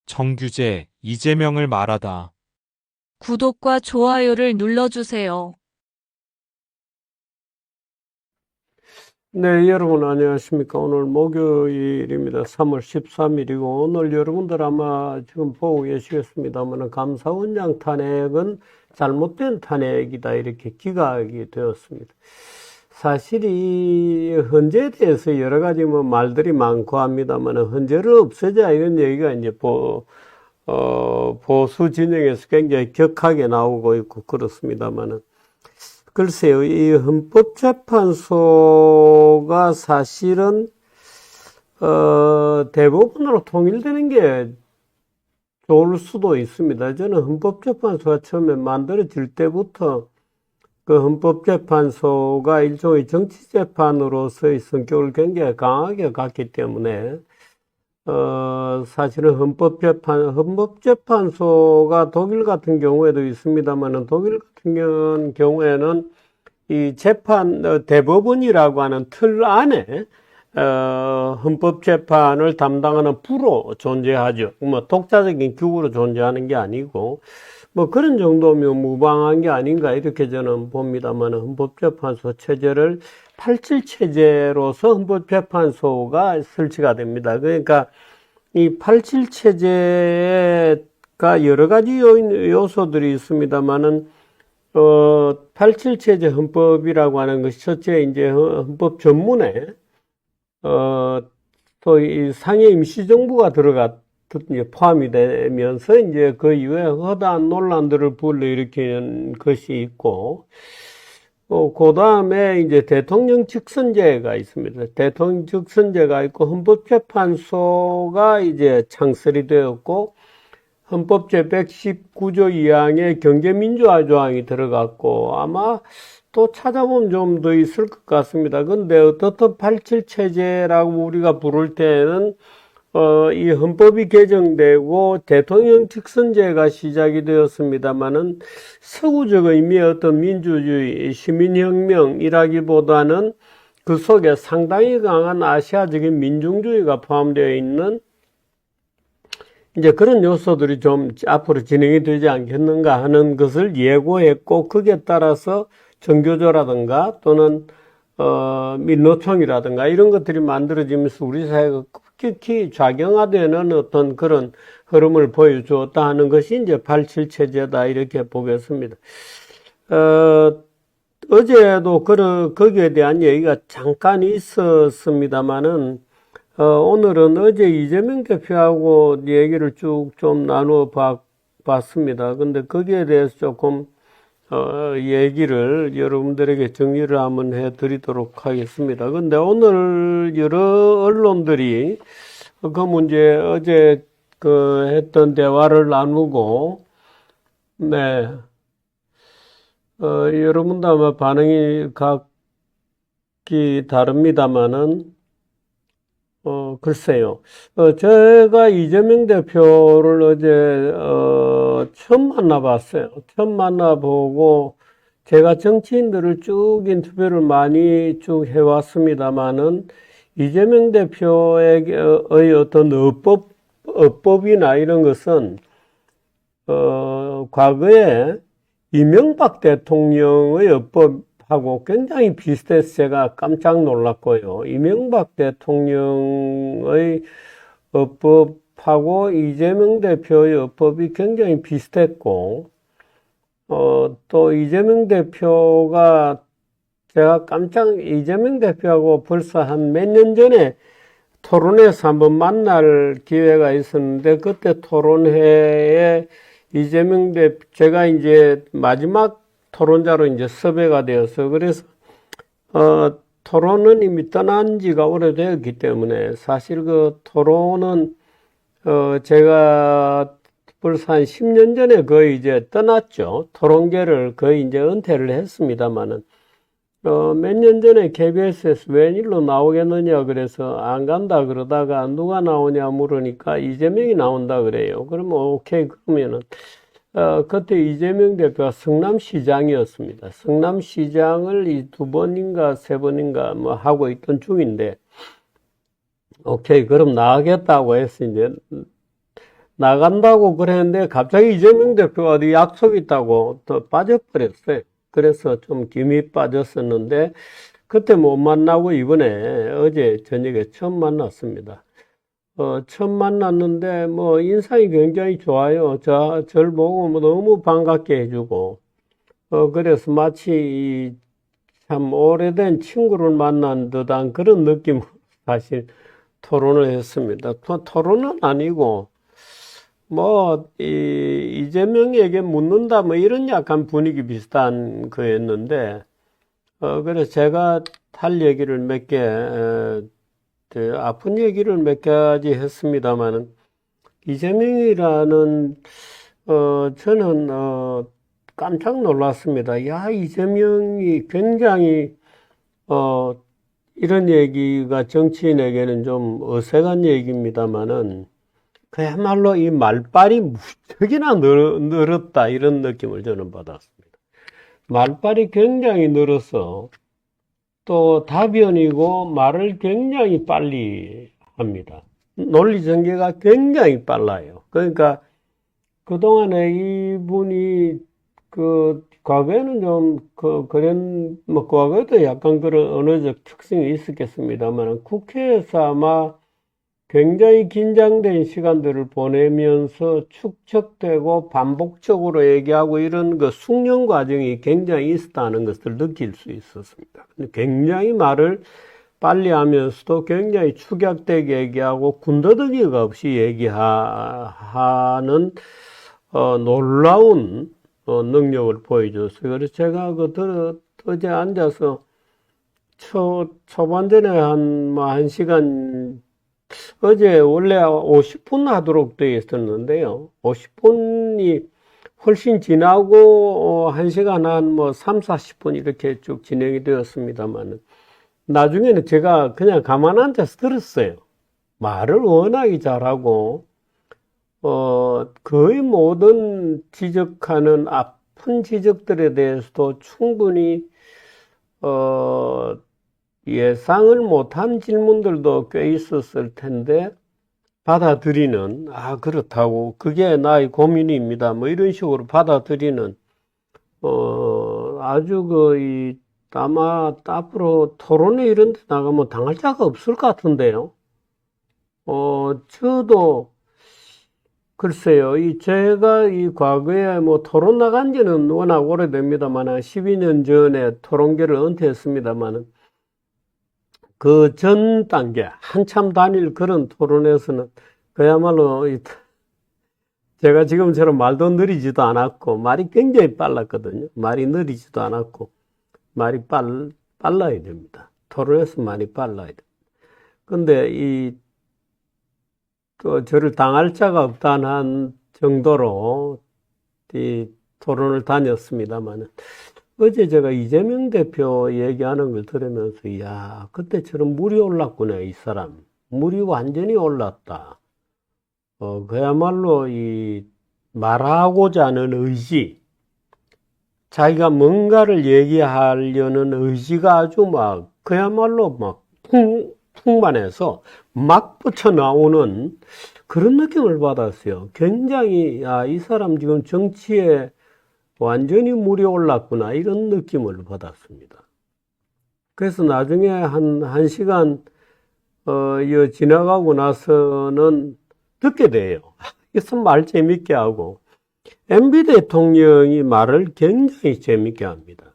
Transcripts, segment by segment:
정규재, 이재명을 말하다. 구독과 좋아요를 눌러주세요. 네, 여러분 안녕하십니까. 오늘 목요일입니다. 3월 13일이고, 오늘 여러분들 아마 지금 보고 계시겠습니다만, 감사원장 탄핵은 잘못된 탄핵이다. 이렇게 기각이 되었습니다. 사실 이 헌재에 대해서 여러 가지 말들이 많고 합니다만, 헌재를 없애자 이런 얘기가 이제 보수 진영에서 굉장히 격하게 나오고 있고 그렇습니다만은, 글쎄요, 이 헌법재판소가 사실은, 대부분으로 통일되는 게 좋을 수도 있습니다. 저는 헌법재판소가 처음에 만들어질 때부터 그 헌법재판소가 일종의 정치재판으로서의 성격을 굉장히 강하게 갖기 때문에, 사실은 헌법재판소가 독일 같은 경우에도 있습니다만은, 독일 같은 경우에는 이 대법원이라고 하는 틀 안에, 헌법재판을 담당하는 부로 존재하죠. 독자적인 기구로 존재하는 게 아니고, 그런 정도면 무방한 게 아닌가, 이렇게 저는 봅니다만, 헌법재판소 체제를 87 체제로서 헌법재판소가 설치가 됩니다. 그러니까 이 87 체제가 여러 가지 요소들이 있습니다만은, 87 체제 헌법이라고 하는 것이 첫째 이제 헌법 전문에, 또 이 상해 임시정부가 포함이 되면서 이제 그 이후에 허다한 논란들을 불러일으키는 것이 있고, 그 다음에 이제 대통령 직선제가 있습니다. 대통령 직선제가 있고, 헌법재판소가 이제 창설이 되었고, 헌법 제119조 2항에 경제민주화 조항이 들어갔고, 아마 또 찾아보면 좀 더 있을 것 같습니다. 근데 어떻든 87 체제라고 우리가 부를 때는, 이 헌법이 개정되고 대통령 직선제가 시작이 되었습니다만은, 서구적 의미의 어떤 민주주의, 시민혁명이라기보다는 그 속에 상당히 강한 아시아적인 민중주의가 포함되어 있는 이제 그런 요소들이 좀 앞으로 진행이 되지 않겠는가 하는 것을 예고했고, 거기에 따라서 정교조라든가 또는 민노총이라든가 이런 것들이 만들어지면서 우리 사회가 급격히 좌경화되는 어떤 그런 흐름을 보여주었다 하는 것이 이제 87 체제다, 이렇게 보겠습니다. 어제도 거기에 대한 얘기가 잠깐 있었습니다만은, 오늘은 어제 이재명 대표하고 얘기를 쭉 좀 나누어 봤습니다. 근데 거기에 대해서 조금, 얘기를 여러분들에게 정리를 한번 해 드리도록 하겠습니다. 근데 오늘 여러 언론들이 그 문제, 어제 했던 대화를 나누고, 네, 여러분도 아마 반응이 각기 다릅니다만은, 글쎄요. 제가 이재명 대표를 어제, 처음 만나봤어요. 처음 만나보고, 제가 정치인들을 쭉 인터뷰를 많이 쭉 해왔습니다만은, 이재명 대표의 어떤 어법이나 이런 것은, 과거에 이명박 대통령의 어법하고 굉장히 비슷해서 제가 깜짝 놀랐고요. 이명박 대통령의 어법하고 이재명 대표의 어법이 굉장히 비슷했고, 또 이재명 대표가 이재명 대표하고 벌써 한 몇 년 전에 토론회에서 한번 만날 기회가 있었는데, 그때 토론회에 제가 이제 마지막 토론자로 이제 섭외가 되어서, 그래서, 토론은 이미 떠난 지가 오래되었기 때문에, 사실 그 토론은, 제가 벌써 한 10년 전에 거의 이제 떠났죠. 토론계를 거의 이제 은퇴를 했습니다만은, 몇 년 전에 KBS에서 웬일로 나오겠느냐 그래서 안 간다 그러다가 누가 나오냐 물으니까 이재명이 나온다 그래요. 그러면 오케이, 그러면은, 그때 이재명 대표가 성남시장이었습니다. 성남시장을 이 2번인가 3번인가 하고 있던 중인데, 오케이, 그럼 나가겠다고 해서 이제 나간다고 그랬는데 갑자기 이재명 대표가 어디 약속 있다고 또 빠져버렸어요. 그래서 좀 김이 빠졌었는데 그때 못 만나고 이번에 어제 저녁에 처음 만났습니다. 처음 만났는데 뭐 인상이 굉장히 좋아요. 절 보고 뭐 너무 반갑게 해주고 그래서 마치 참 오래된 친구를 만난 듯한 그런 느낌으로 사실 토론을 했습니다. 토론은 아니고 뭐 이재명에게 묻는다 뭐 이런 약간 분위기 비슷한 거였는데 그래서 제가 할 얘기를 몇 개, 아픈 얘기를 몇 가지 했습니다만은, 이재명이라는, 저는, 깜짝 놀랐습니다. 야, 이재명이 굉장히, 이런 얘기가 정치인에게는 좀 어색한 얘기입니다만은, 그야말로 이 말빨이 무척이나 늘었다, 이런 느낌을 저는 받았습니다. 말빨이 굉장히 늘어서, 또 답변이고 말을 굉장히 빨리 합니다. 논리 전개가 굉장히 빨라요. 그러니까 그동안에 이분이 과거에는 좀 그런 뭐 과거에도 약간 그런 언어적 특성이 있었겠습니다만 국회에서 아마 굉장히 긴장된 시간들을 보내면서 축적되고 반복적으로 얘기하고 이런 그 숙련 과정이 굉장히 있었다는 것을 느낄 수 있었습니다. 굉장히 말을 빨리 하면서도 굉장히 축약되게 얘기하고 군더더기가 없이 얘기하는 놀라운 능력을 보여줬어요. 그래서 제가 어제 앉아서 초반전에 한 시간 어제 원래 50분 하도록 되어 있었는데요. 50분이 훨씬 지나고 1시간 한 뭐 3, 40분 이렇게 쭉 진행이 되었습니다만 나중에는 제가 그냥 가만 앉아서 들었어요. 말을 워낙에 잘하고 거의 모든 지적하는 아픈 지적들에 대해서도 충분히 예상을 못한 질문들도 꽤 있었을 텐데 받아들이는 그렇다고 그게 나의 고민입니다 뭐 이런 식으로 받아들이는 아주 아마 앞으로 토론회 이런 데 나가면 당할 자가 없을 것 같은데요. 저도 글쎄요, 제가 과거에 뭐 토론 나간 지는 워낙 오래됩니다만 한 12년 전에 토론계를 은퇴했습니다만 그 전 단계, 한참 단일 그런 토론에서는 그야말로 제가 지금처럼 말도 느리지도 않았고 말이 굉장히 빨랐거든요. 말이 느리지도 않았고 말이 빨라야 됩니다. 토론에서 많이 빨라야 됩니다. 근데 또 저를 당할 자가 없다는 정도로 이 토론을 다녔습니다만 어제 제가 이재명 대표 얘기하는 걸 들으면서, 이야, 그때처럼 물이 올랐구나, 이 사람. 물이 완전히 올랐다. 그야말로 말하고자 하는 의지, 자기가 뭔가를 얘기하려는 의지가 아주 그야말로 풍만해서 막 붙여 나오는 그런 느낌을 받았어요. 굉장히, 이 사람 지금 정치에 완전히 물이 올랐구나 이런 느낌을 받았습니다. 그래서 나중에 한 시간 지나가고 나서는 듣게 돼요. 그래서 말 재밌게 하고 MB 대통령이 말을 굉장히 재밌게 합니다.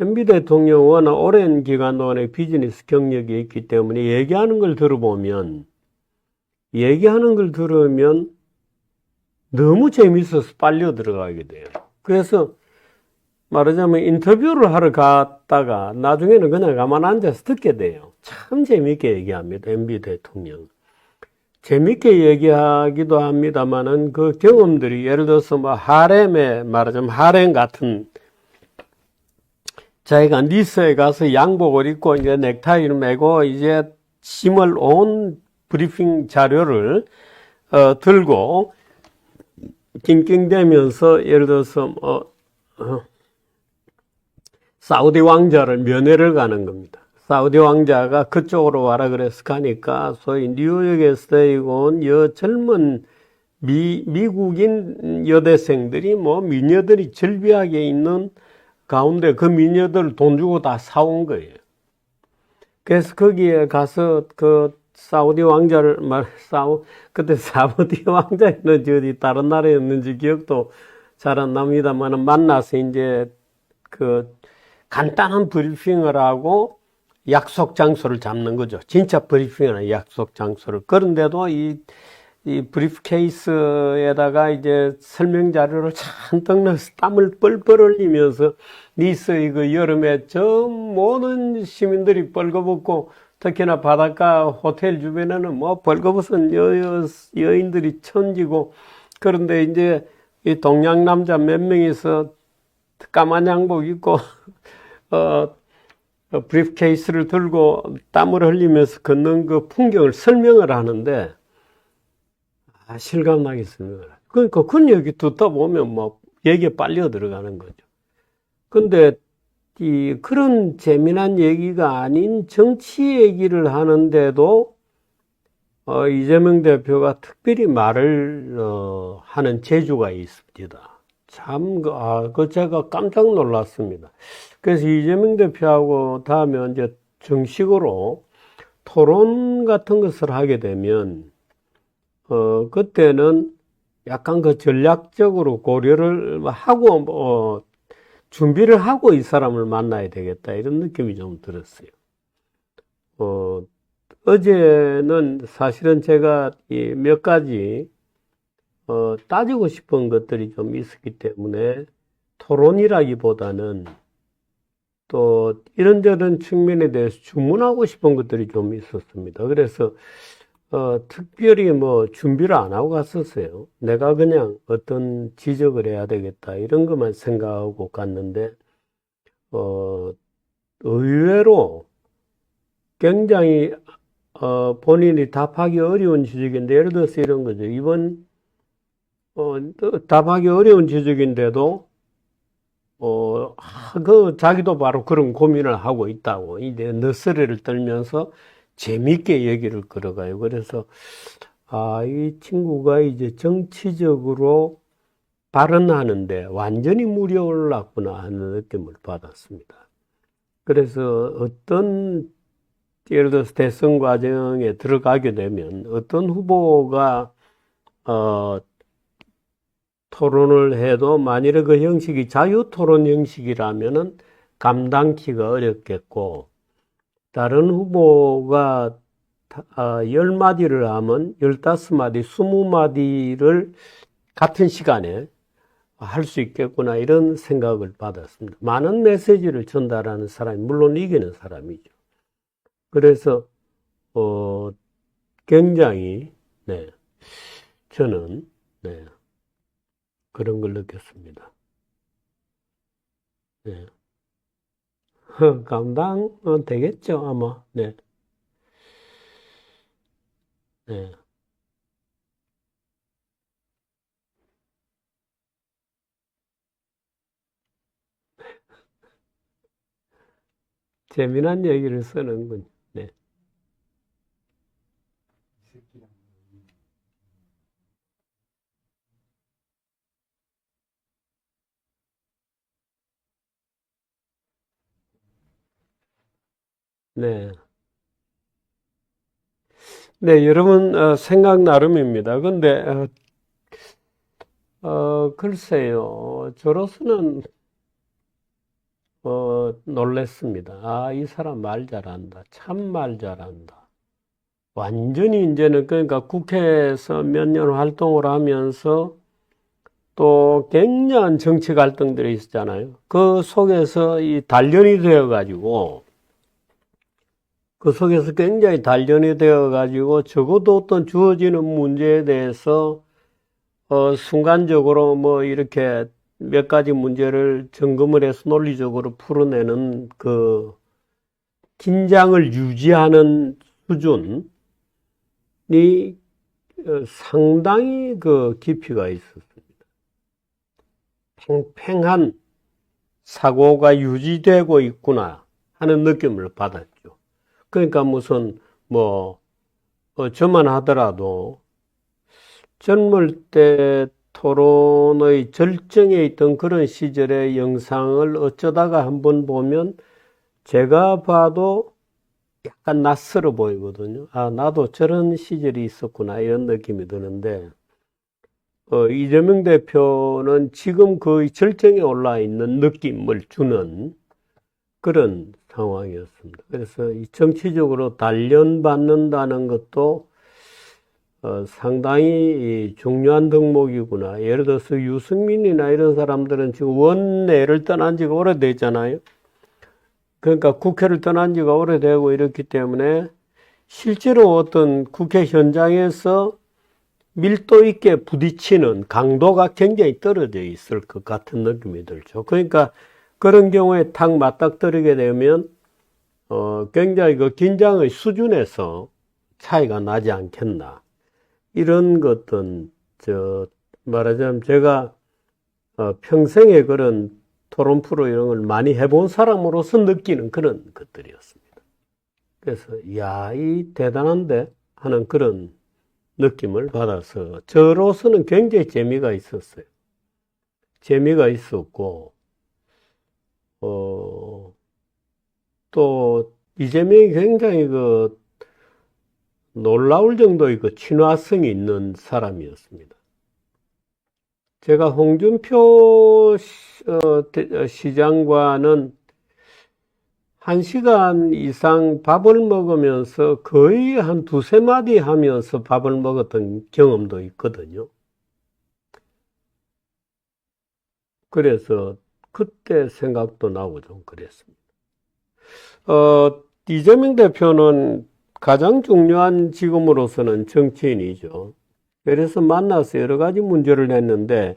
MB 대통령은 워낙 오랜 기간 동안의 비즈니스 경력이 있기 때문에 얘기하는 걸 들으면 너무 재밌어서 빨려 들어가게 돼요. 그래서 말하자면 인터뷰를 하러 갔다가 나중에는 그냥 가만 앉아서 듣게 돼요. 참 재밌게 얘기합니다. MB 대통령. 재밌게 얘기하기도 합니다만은 그 경험들이 예를 들어서 말하자면 하렘 같은 자기가 니스에 가서 양복을 입고 이제 넥타이를 매고 이제 심을 온 브리핑 자료를 들고 낑낑대면서 예를 들어서 사우디 왕자를 면회를 가는 겁니다. 사우디 왕자가 그쪽으로 와라 그래서 가니까 소위 뉴욕에서 데리고 온 젊은 미국인 여대생들이 뭐 미녀들이 절비하게 있는 가운데 그 미녀들 돈 주고 다 사온 거예요. 그래서 거기에 가서 그 사우디 왕자를 그때 사우디 왕자였는지 어디 다른 나라였는지 기억도 잘 안 납니다만 만나서 이제 그 간단한 브리핑을 하고 약속 장소를 잡는 거죠. 진짜 브리핑은 약속 장소를. 그런데도 이 브리프케이스에다가 이제 설명 자료를 잔뜩 넣어서 땀을 뻘뻘 흘리면서 니스의 그 여름에 저 모든 시민들이 벌거벗고 특히나 바닷가 호텔 주변에는 뭐 벌거벗은 여인들이 천지고 그런데 이제 이 동양 남자 몇 명이서 까만 양복 입고 브리프케이스를 들고 땀을 흘리면서 걷는 그 풍경을 설명을 하는데 실감나겠습니다. 그러니까 그런 얘기 듣다 보면 뭐 얘기에 빨려 들어가는 거죠. 근데 그런 재미난 얘기가 아닌 정치 얘기를 하는데도 이재명 대표가 특별히 말을 하는 재주가 있습니다. 참 제가 깜짝 놀랐습니다. 그래서 이재명 대표하고 다음에 이제 정식으로 토론 같은 것을 하게 되면 그때는 약간 그 전략적으로 고려를 하고, 준비를 하고 이 사람을 만나야 되겠다, 이런 느낌이 좀 들었어요. 어제는 사실은 제가 몇 가지, 따지고 싶은 것들이 좀 있었기 때문에 토론이라기보다는 또 이런저런 측면에 대해서 주문하고 싶은 것들이 좀 있었습니다. 그래서 특별히 뭐 준비를 안 하고 갔었어요. 내가 그냥 어떤 지적을 해야 되겠다 이런 것만 생각하고 갔는데 의외로 굉장히 본인이 답하기 어려운 지적인데 예를 들어서 이런 거죠. 이번 답하기 어려운 지적인데도 자기도 바로 그런 고민을 하고 있다고 이제 너스레를 떨면서 재밌게 얘기를 걸어가요. 그래서, 이 친구가 이제 정치적으로 발언하는데 완전히 물이 올랐구나 하는 느낌을 받았습니다. 그래서 예를 들어서 대선 과정에 들어가게 되면 어떤 후보가, 토론을 해도 만일에 그 형식이 자유토론 형식이라면은 감당키가 어렵겠고, 다른 후보가 10마디를 하면 15마디, 20마디를 같은 시간에 할 수 있겠구나 이런 생각을 받았습니다. 많은 메시지를 전달하는 사람이 물론 이기는 사람이죠. 그래서 굉장히 저는 그런 걸 느꼈습니다. 감당 되겠죠, 아마. 네. 재미난 얘기를 쓰는군. 네. 네. 네, 여러분, 생각 나름입니다. 근데, 글쎄요. 저로서는, 놀랬습니다. 이 사람 말 잘한다. 참 말 잘한다. 완전히 이제는, 그러니까 국회에서 몇 년 활동을 하면서 또 굉장한 정치 갈등들이 있었잖아요. 그 속에서 단련이 되어가지고, 그 속에서 굉장히 단련이 되어가지고, 적어도 어떤 주어지는 문제에 대해서, 순간적으로 뭐 이렇게 몇 가지 문제를 점검을 해서 논리적으로 풀어내는 그 긴장을 유지하는 수준이 상당히 그 깊이가 있었습니다. 팽팽한 사고가 유지되고 있구나 하는 느낌을 받았죠. 그러니까 무슨 저만 하더라도 젊을 때 토론의 절정에 있던 그런 시절의 영상을 어쩌다가 한번 보면 제가 봐도 약간 낯설어 보이거든요. 아, 나도 저런 시절이 있었구나, 이런 느낌이 드는데, 이재명 대표는 지금 거의 절정에 올라 있는 느낌을 주는 그런 상황이었습니다. 그래서 이 정치적으로 단련받는다는 것도 상당히 중요한 덕목이구나. 예를 들어서 유승민이나 이런 사람들은 지금 원내를 떠난 지가 오래됐잖아요. 그러니까 국회를 떠난 지가 오래되고 이렇기 때문에 실제로 어떤 국회 현장에서 밀도 있게 부딪히는 강도가 굉장히 떨어져 있을 것 같은 느낌이 들죠. 그러니까 그런 경우에 탁 맞닥뜨리게 되면 굉장히 그 긴장의 수준에서 차이가 나지 않겠나. 이런 것은 말하자면 제가 평생에 그런 토론 프로 이런 걸 많이 해본 사람으로서 느끼는 그런 것들이었습니다. 그래서 야, 이 대단한데 하는 그런 느낌을 받아서 저로서는 굉장히 재미가 있었어요. 재미가 있었고 또 이재명이 굉장히 그 놀라울 정도의 그 친화성이 있는 사람이었습니다. 제가 홍준표 시장과는 1시간 이상 밥을 먹으면서 거의 한 두세 마디 하면서 밥을 먹었던 경험도 있거든요. 그래서 그때 생각도 나고 좀 그랬습니다. 이재명 대표는 가장 중요한 지금으로서는 정치인이죠. 그래서 만나서 여러 가지 문제를 냈는데,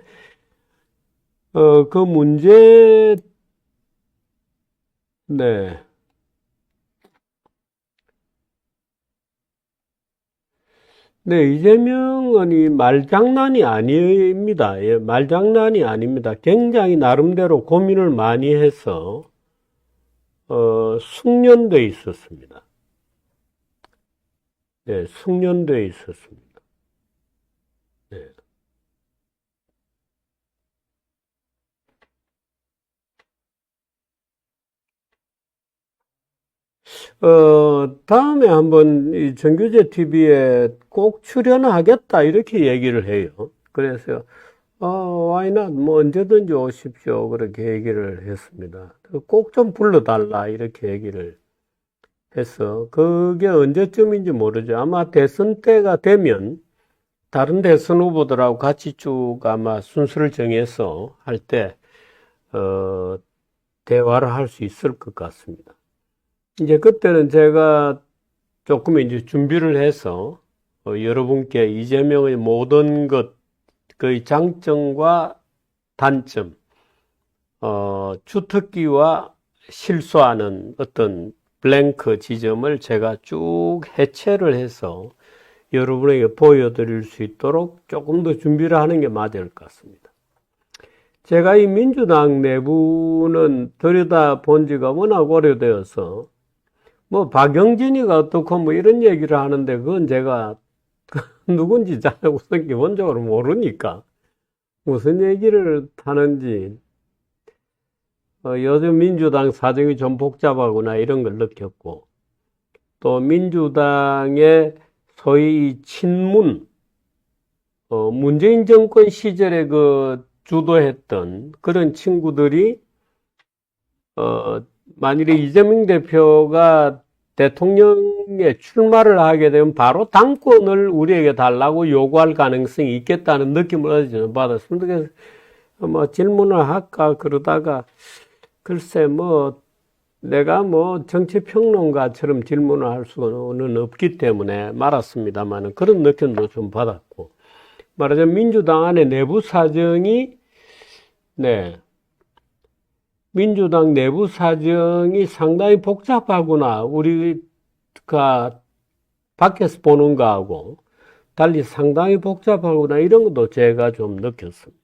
그 문제, 네. 네, 이재명은 이 말장난이 아닙니다. 예, 말장난이 아닙니다. 굉장히 나름대로 고민을 많이 해서, 숙련돼 있었습니다. 네, 숙련돼 있었습니다. 네. 다음에 한번 이 정규재 TV에 꼭 출연하겠다 이렇게 얘기를 해요. 그래서 why not? 뭐 언제든지 오십시오. 그렇게 얘기를 했습니다. 꼭 좀 불러달라 이렇게 얘기를 해서 그게 언제쯤인지 모르죠. 아마 대선 때가 되면 다른 대선 후보들하고 같이 쭉 아마 순서를 정해서 할 때 대화를 할 수 있을 것 같습니다. 이제 그때는 제가 조금 이제 준비를 해서 여러분께 이재명의 모든 것, 그의 장점과 단점, 주특기와 실수하는 어떤 블랭크 지점을 제가 쭉 해체를 해서 여러분에게 보여드릴 수 있도록 조금 더 준비를 하는 게 맞을 것 같습니다. 제가 이 민주당 내부는 들여다 본 지가 워낙 오래되어서 뭐 박영진이가 어떻고 뭐 이런 얘기를 하는데 그건 제가 누군지 잘 우선 기본적으로 모르니까 무슨 얘기를 하는지 요즘 민주당 사정이 좀 복잡하구나 이런 걸 느꼈고 또 민주당의 소위 친문 문재인 정권 시절에 그 주도했던 그런 친구들이 만일에 이재명 대표가 대통령에 출마를 하게 되면 바로 당권을 우리에게 달라고 요구할 가능성이 있겠다는 느낌을 어제 받았습니다. 그래서 뭐 질문을 할까 그러다가 글쎄 뭐 내가 뭐 정치평론가처럼 질문을 할 수는 없기 때문에 말았습니다만 그런 느낌도 좀 받았고 말하자면 민주당 안에 내부 사정이 민주당 내부 사정이 상당히 복잡하구나. 우리가 밖에서 보는 거하고 달리 상당히 복잡하구나. 이런 것도 제가 좀 느꼈습니다.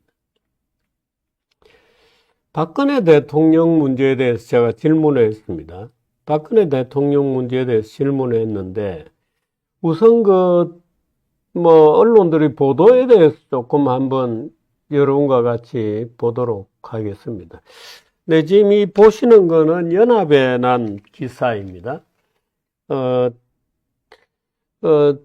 박근혜 대통령 문제에 대해서 제가 질문을 했습니다. 박근혜 대통령 문제에 대해서 질문을 했는데 우선 뭐, 언론들이 보도에 대해서 조금 한번 여러분과 같이 보도록 하겠습니다. 네, 지금 이 보시는 거는 연합에 난 기사입니다. 어, 어,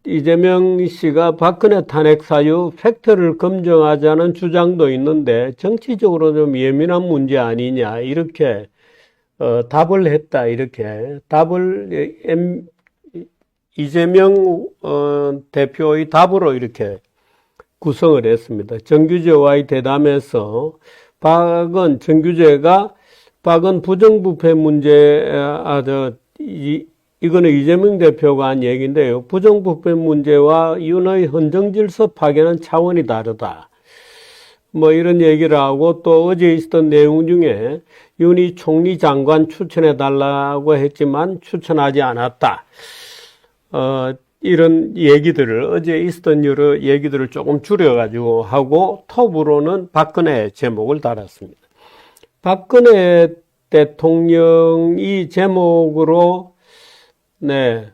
이재명 씨가 박근혜 탄핵 사유 팩트를 검증하자는 주장도 있는데 정치적으로 좀 예민한 문제 아니냐 이렇게 답을 했다 이렇게 답을 이재명 대표의 답으로 이렇게 구성을 했습니다. 정규제와의 대담에서 정규제가 박은 부정부패 문제 이거는 이재명 대표가 한 얘기인데요. 부정부패 문제와 윤의 헌정질서 파괴는 차원이 다르다. 뭐 이런 얘기를 하고 또 어제 있었던 내용 중에 윤이 총리 장관 추천해 달라고 했지만 추천하지 않았다. 이런 얘기들을 어제 있었던 여러 얘기들을 조금 줄여가지고 하고 톱으로는 박근혜 제목을 달았습니다. 박근혜 대통령이 제목으로 네.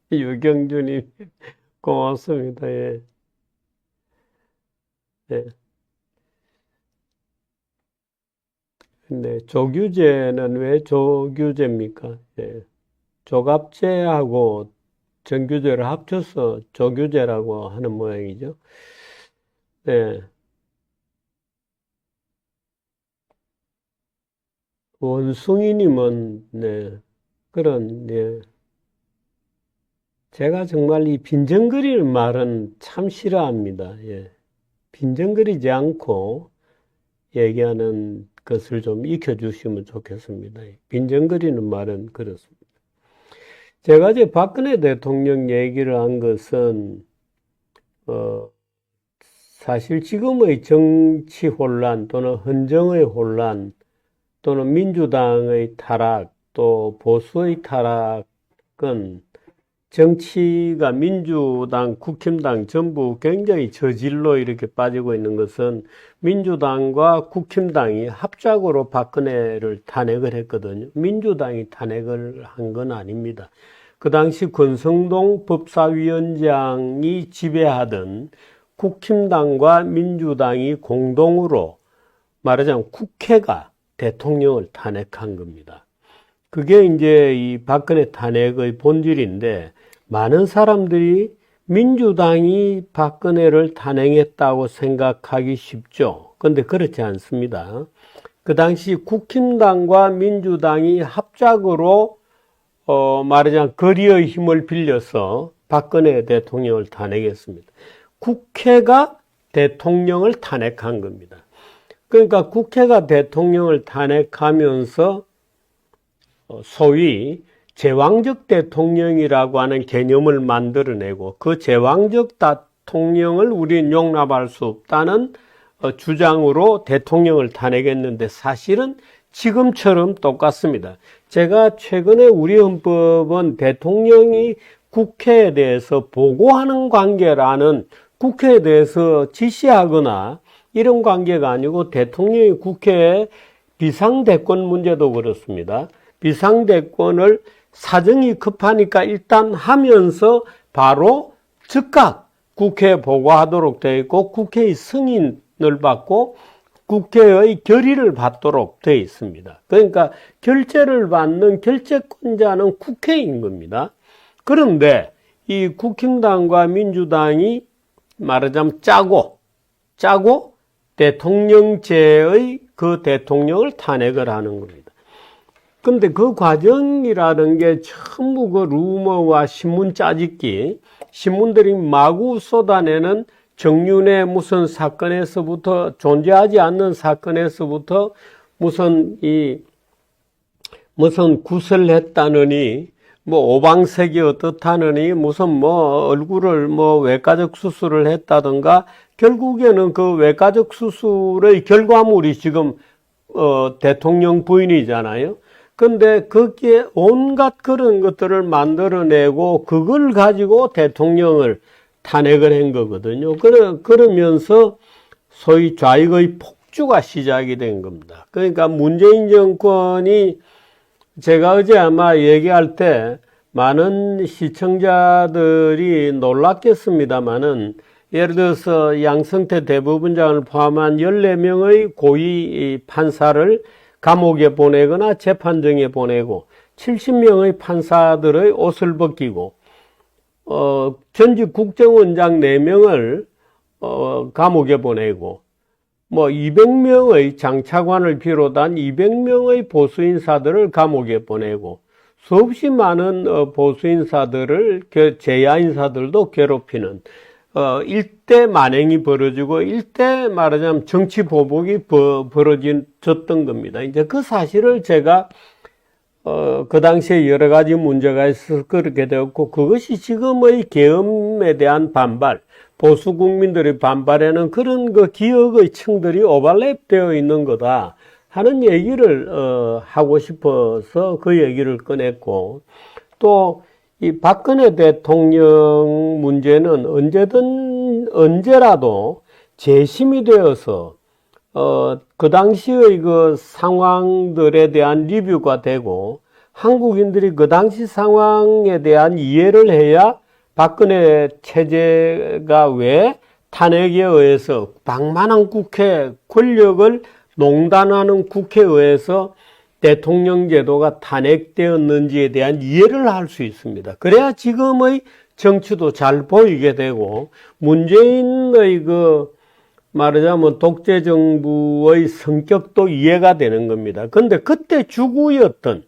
유경주님, 고맙습니다. 예. 예. 네, 조규제는 왜 조규제입니까? 예. 조갑제하고 정규제를 합쳐서 조규제라고 하는 모양이죠. 네. 원숭이님은, 네, 네. 제가 정말 이 빈정거리는 말은 참 싫어합니다. 예. 빈정거리지 않고 얘기하는 것을 좀 익혀주시면 좋겠습니다. 빈정거리는 말은 그렇습니다. 제가 이제 박근혜 대통령 얘기를 한 것은, 사실 지금의 정치 혼란 또는 헌정의 혼란 또는 민주당의 타락, 또 보수의 타락은 정치가 민주당, 국힘당 전부 굉장히 저질로 이렇게 빠지고 있는 것은 민주당과 국힘당이 합작으로 박근혜를 탄핵을 했거든요. 민주당이 탄핵을 한 건 아닙니다. 그 당시 권성동 법사위원장이 지배하던 국힘당과 민주당이 공동으로 말하자면 국회가 대통령을 탄핵한 겁니다. 그게 이제 이 박근혜 탄핵의 본질인데 많은 사람들이 민주당이 박근혜를 탄핵했다고 생각하기 쉽죠. 그런데 그렇지 않습니다. 그 당시 국힘당과 민주당이 합작으로 말하자면 거리의 힘을 빌려서 박근혜 대통령을 탄핵했습니다. 국회가 대통령을 탄핵한 겁니다. 그러니까 국회가 대통령을 탄핵하면서 소위 제왕적 대통령이라고 하는 개념을 만들어내고 그 제왕적 대통령을 우리는 용납할 수 없다는 주장으로 대통령을 탄핵했는데 사실은 지금처럼 똑같습니다. 제가 최근에 우리 헌법은 대통령이 국회에 대해서 보고하는 관계라는 국회에 대해서 지시하거나 이런 관계가 아니고 대통령이 국회에 비상대권 문제도 그렇습니다. 비상대권을 사정이 급하니까 일단 하면서 바로 즉각 국회에 보고하도록 되어 있고 국회의 승인을 받고 국회의 결의를 받도록 되어 있습니다. 그러니까 결재를 받는 결재권자는 국회인 겁니다. 그런데 이 국힘당과 민주당이 말하자면 짜고 대통령제의 그 대통령을 탄핵을 하는 겁니다. 근데 그 과정이라는 게 전부 그 루머와 신문 짜집기, 신문들이 마구 쏟아내는 정윤회 무슨 사건에서부터 존재하지 않는 사건에서부터 무슨 구설했다느니 뭐 오방색이 어떻다느니 무슨 뭐 얼굴을 뭐 외과적 수술을 했다든가 결국에는 그 외과적 수술의 결과물이 지금 대통령 부인이잖아요. 근데 거기에 온갖 그런 것들을 만들어내고 그걸 가지고 대통령을 탄핵을 한 거거든요. 그러면서 소위 좌익의 폭주가 시작이 된 겁니다. 그러니까 문재인 정권이 제가 어제 아마 얘기할 때 많은 시청자들이 놀랐겠습니다만은 예를 들어서 양성태 대법원장을 포함한 14명의 고위 판사를 감옥에 보내거나 재판정에 보내고 70명의 판사들의 옷을 벗기고 전직 국정원장 4명을 감옥에 보내고 뭐 200명의 장차관을 비롯한 200명의 보수인사들을 감옥에 보내고 수없이 많은 보수인사들을 재야인사들도 괴롭히는 일대 만행이 벌어지고 일대 말하자면 정치 보복이 벌어졌던 겁니다. 이제 그 사실을 제가 그 당시에 여러 가지 문제가 있어서 그렇게 되었고 그것이 지금의 계엄에 대한 반발, 보수 국민들의 반발에는 그런 그 기억의 층들이 오버랩되어 있는 거다 하는 얘기를 하고 싶어서 그 얘기를 꺼냈고 또 이 박근혜 대통령 문제는 언제라도 재심이 되어서 그 당시의 그 상황들에 대한 리뷰가 되고 한국인들이 그 당시 상황에 대한 이해를 해야 박근혜 체제가 왜 탄핵에 의해서 방만한 국회 권력을 농단하는 국회에 의해서 대통령 제도가 탄핵되었는지에 대한 이해를 할 수 있습니다. 그래야 지금의 정치도 잘 보이게 되고 문재인의 그 말하자면 독재 정부의 성격도 이해가 되는 겁니다. 근데 그때 주구였던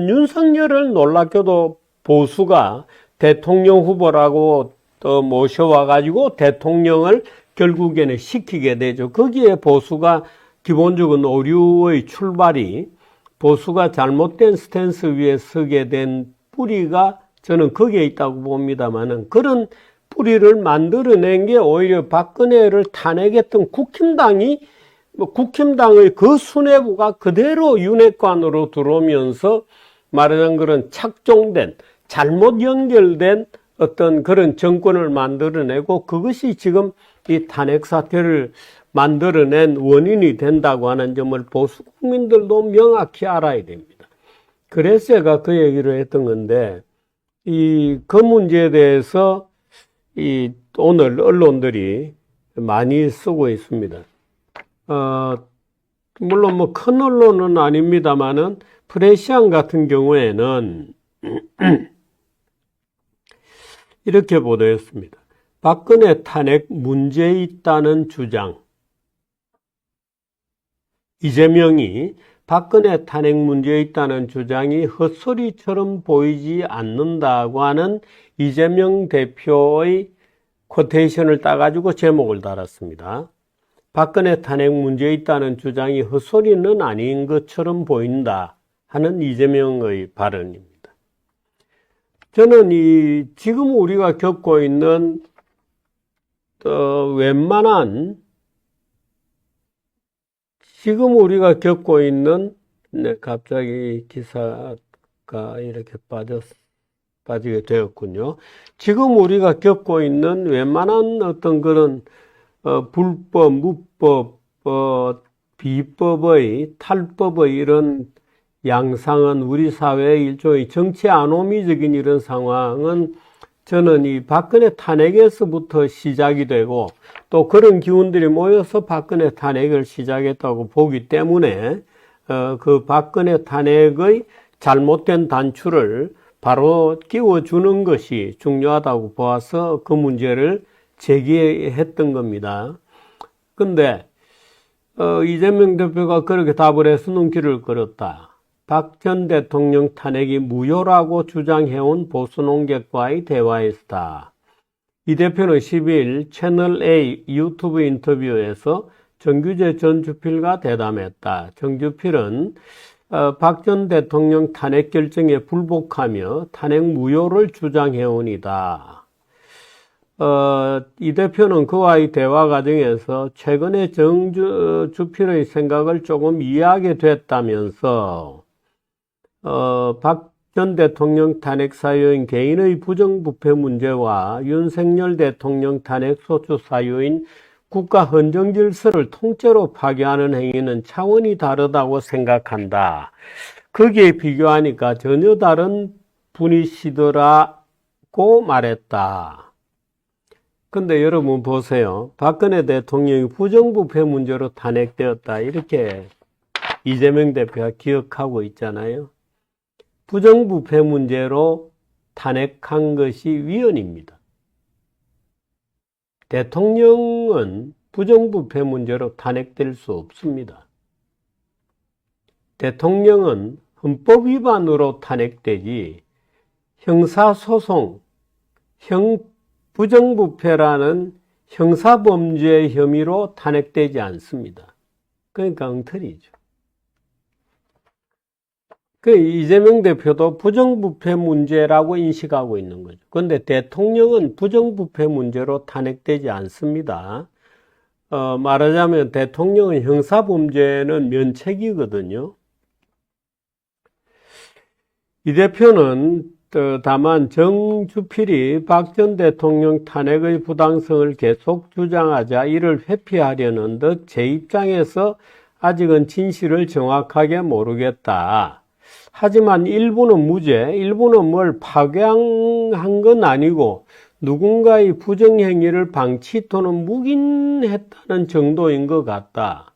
윤석열을 놀랍게도 보수가 대통령 후보라고 또 모셔와가지고 대통령을 결국에는 시키게 되죠. 거기에 보수가 기본적인 오류의 출발이 보수가 잘못된 스탠스 위에 서게 된 뿌리가 저는 거기에 있다고 봅니다만은 그런 뿌리를 만들어낸 게 오히려 박근혜를 탄핵했던 국힘당의 그 수뇌부가 그대로 윤핵관으로 들어오면서 말하자면 그런 착종된 잘못 연결된 어떤 그런 정권을 만들어내고 그것이 지금 이 탄핵 사태를 만들어낸 원인이 된다고 하는 점을 보수 국민들도 명확히 알아야 됩니다. 그래서 제가 그 얘기를 했던 건데 그 문제에 대해서 오늘 언론들이 많이 쓰고 있습니다. 물론 뭐 큰 언론은 아닙니다만은 프레시안 같은 경우에는 이렇게 보도했습니다. 박근혜 탄핵 문제 있다는 주장. 이재명이 박근혜 탄핵 문제 있다는 주장이 헛소리처럼 보이지 않는다고 하는 이재명 대표의 쿼테이션을 따가지고 제목을 달았습니다. 박근혜 탄핵 문제 있다는 주장이 헛소리는 아닌 것처럼 보인다 하는 이재명의 발언입니다. 저는 지금 우리가 겪고 있는 갑자기 기사가 이렇게 빠지게 되었군요. 지금 우리가 겪고 있는 웬만한 어떤 그런 불법, 무법, 비법의 탈법의 이런 양상은 우리 사회의 일종의 정치 아노미적인 이런 상황은 저는 이 박근혜 탄핵에서부터 시작이 되고 또 그런 기운들이 모여서 박근혜 탄핵을 시작했다고 보기 때문에 그 박근혜 탄핵의 잘못된 단추를 바로 끼워주는 것이 중요하다고 보아서 그 문제를 제기했던 겁니다. 근데 이재명 대표가 그렇게 답을 해서 눈길을 끌었다. 박 전 대통령 탄핵이 무효라고 주장해온 보수 논객과의 대화에서다. 이 대표는 10일 채널A 유튜브 인터뷰에서 정규재 전 주필과 대담했다. 정주필은 박 전 대통령 탄핵 결정에 불복하며 탄핵 무효를 주장해온이다. 이 대표는 그와의 대화 과정에서 최근에 정주필의 생각을 조금 이해하게 됐다면서 박 전 대통령 탄핵 사유인 개인의 부정부패 문제와 윤석열 대통령 탄핵 소추 사유인 국가 헌정 질서를 통째로 파괴하는 행위는 차원이 다르다고 생각한다. 거기에 비교하니까 전혀 다른 분이시더라고 말했다. 근데 여러분 보세요. 박근혜 대통령이 부정부패 문제로 탄핵되었다. 이렇게 이재명 대표가 기억하고 있잖아요. 부정부패 문제로 탄핵한 것이 위헌입니다. 대통령은 부정부패 문제로 탄핵될 수 없습니다. 대통령은 헌법 위반으로 탄핵되지 형사소송, 부정부패라는 형사범죄 혐의로 탄핵되지 않습니다. 그러니까 엉터리죠. 이재명 대표도 부정부패 문제라고 인식하고 있는 거죠. 그런데 대통령은 부정부패 문제로 탄핵되지 않습니다. 말하자면 대통령은 형사범죄는 면책이거든요. 이 대표는 다만 정주필이 박 전 대통령 탄핵의 부당성을 계속 주장하자 이를 회피하려는 듯 제 입장에서 아직은 진실을 정확하게 모르겠다. 하지만 일부는 무죄, 일부는 뭘 파괴한 건 아니고 누군가의 부정행위를 방치 또는 묵인했다는 정도인 것 같다.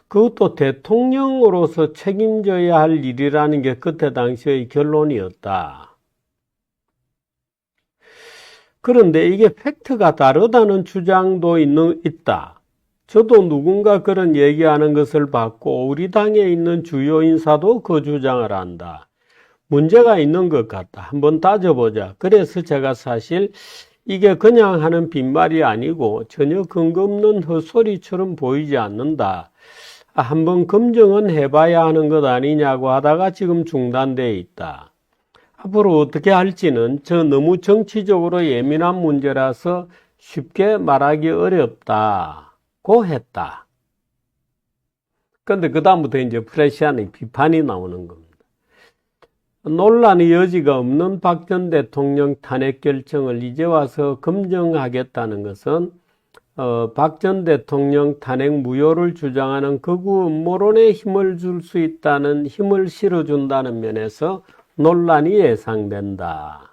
그것도 대통령으로서 책임져야 할 일이라는 게 그때 당시의 결론이었다. 그런데 이게 팩트가 다르다는 주장도 있다. 저도 누군가 그런 얘기하는 것을 봤고 우리 당에 있는 주요 인사도 그 주장을 한다. 문제가 있는 것 같다. 한번 따져보자. 그래서 제가 사실 이게 그냥 하는 빈말이 아니고 전혀 근거 없는 헛소리처럼 보이지 않는다. 한번 검증은 해봐야 하는 것 아니냐고 하다가 지금 중단되어 있다. 앞으로 어떻게 할지는 너무 정치적으로 예민한 문제라서 쉽게 말하기 어렵다고 했다. 그런데 그 다음부터 이제 프레시안의 비판이 나오는 겁니다. 논란의 여지가 없는 박 전 대통령 탄핵 결정을 이제 와서 검증하겠다는 것은 박 전 대통령 탄핵 무효를 주장하는 극우 음모론에 힘을 줄 수 있다는 힘을 실어준다는 면에서 논란이 예상된다.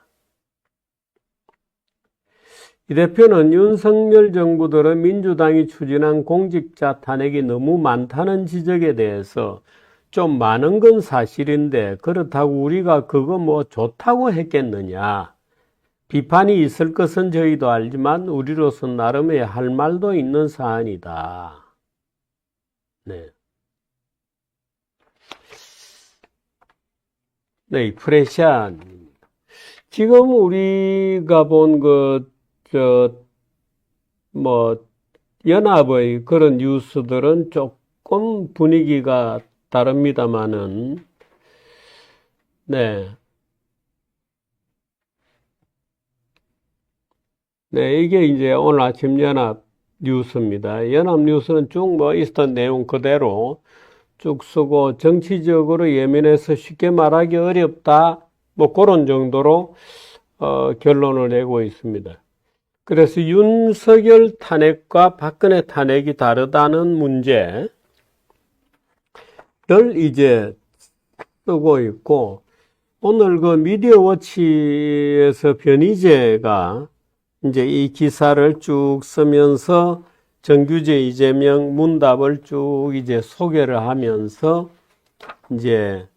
이 대표는 윤석열 정부 들어 민주당이 추진한 공직자 탄핵이 너무 많다는 지적에 대해서 좀 많은 건 사실인데 그렇다고 우리가 그거 뭐 좋다고 했겠느냐. 비판이 있을 것은 저희도 알지만 우리로서 나름의 할 말도 있는 사안이다. 네. 네, 프레시안. 지금 우리가 본 연합의 그런 뉴스들은 조금 분위기가 다릅니다만은, 네. 네, 이게 이제 오늘 아침 연합 뉴스입니다. 연합 뉴스는 쭉 있었던 내용 그대로 쭉 쓰고 정치적으로 예민해서 쉽게 말하기 어렵다. 그런 정도로, 결론을 내고 있습니다. 그래서 윤석열 탄핵과 박근혜 탄핵이 다르다는 문제를 이제 쓰고 있고, 오늘 그 미디어워치에서 변희재가 이제 이 기사를 쭉 쓰면서 정규제 이재명 문답을 쭉 이제 소개를 하면서 이제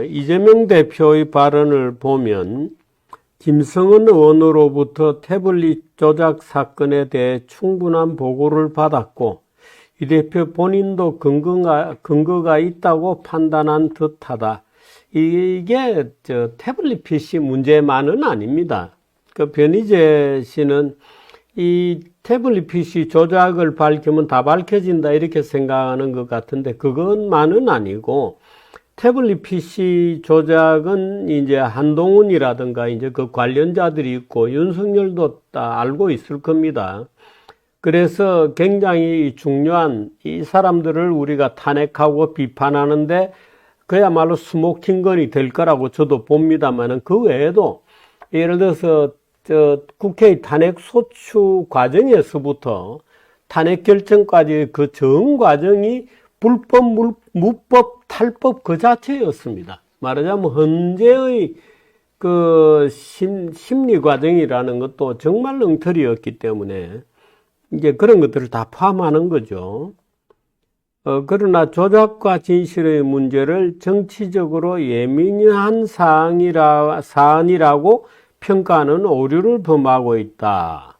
이재명 대표의 발언을 보면 김성은 의원으로부터 태블릿 조작 사건에 대해 충분한 보고를 받았고 이 대표 본인도 근거가 있다고 판단한 듯하다. 이게 태블릿 PC 문제만은 아닙니다. 그 변희재 씨는 이 태블릿 PC 조작을 밝히면 다 밝혀진다 이렇게 생각하는 것 같은데 그것만은 아니고 태블릿 PC 조작은 이제 한동훈이라든가 이제 그 관련자들이 있고 윤석열도 다 알고 있을 겁니다. 그래서 굉장히 중요한 이 사람들을 우리가 탄핵하고 비판하는데 그야말로 스모킹건이 될 거라고 저도 봅니다만은 그 외에도 예를 들어서 국회의 탄핵 소추 과정에서부터 탄핵 결정까지 그 전 과정이 불법, 무법, 탈법 그 자체였습니다. 말하자면 헌재의 그 심리 과정이라는 것도 정말 엉터리였기 때문에 이제 그런 것들을 다 포함하는 거죠. 그러나 조작과 진실의 문제를 정치적으로 예민한 사안이라고 평가하는 오류를 범하고 있다.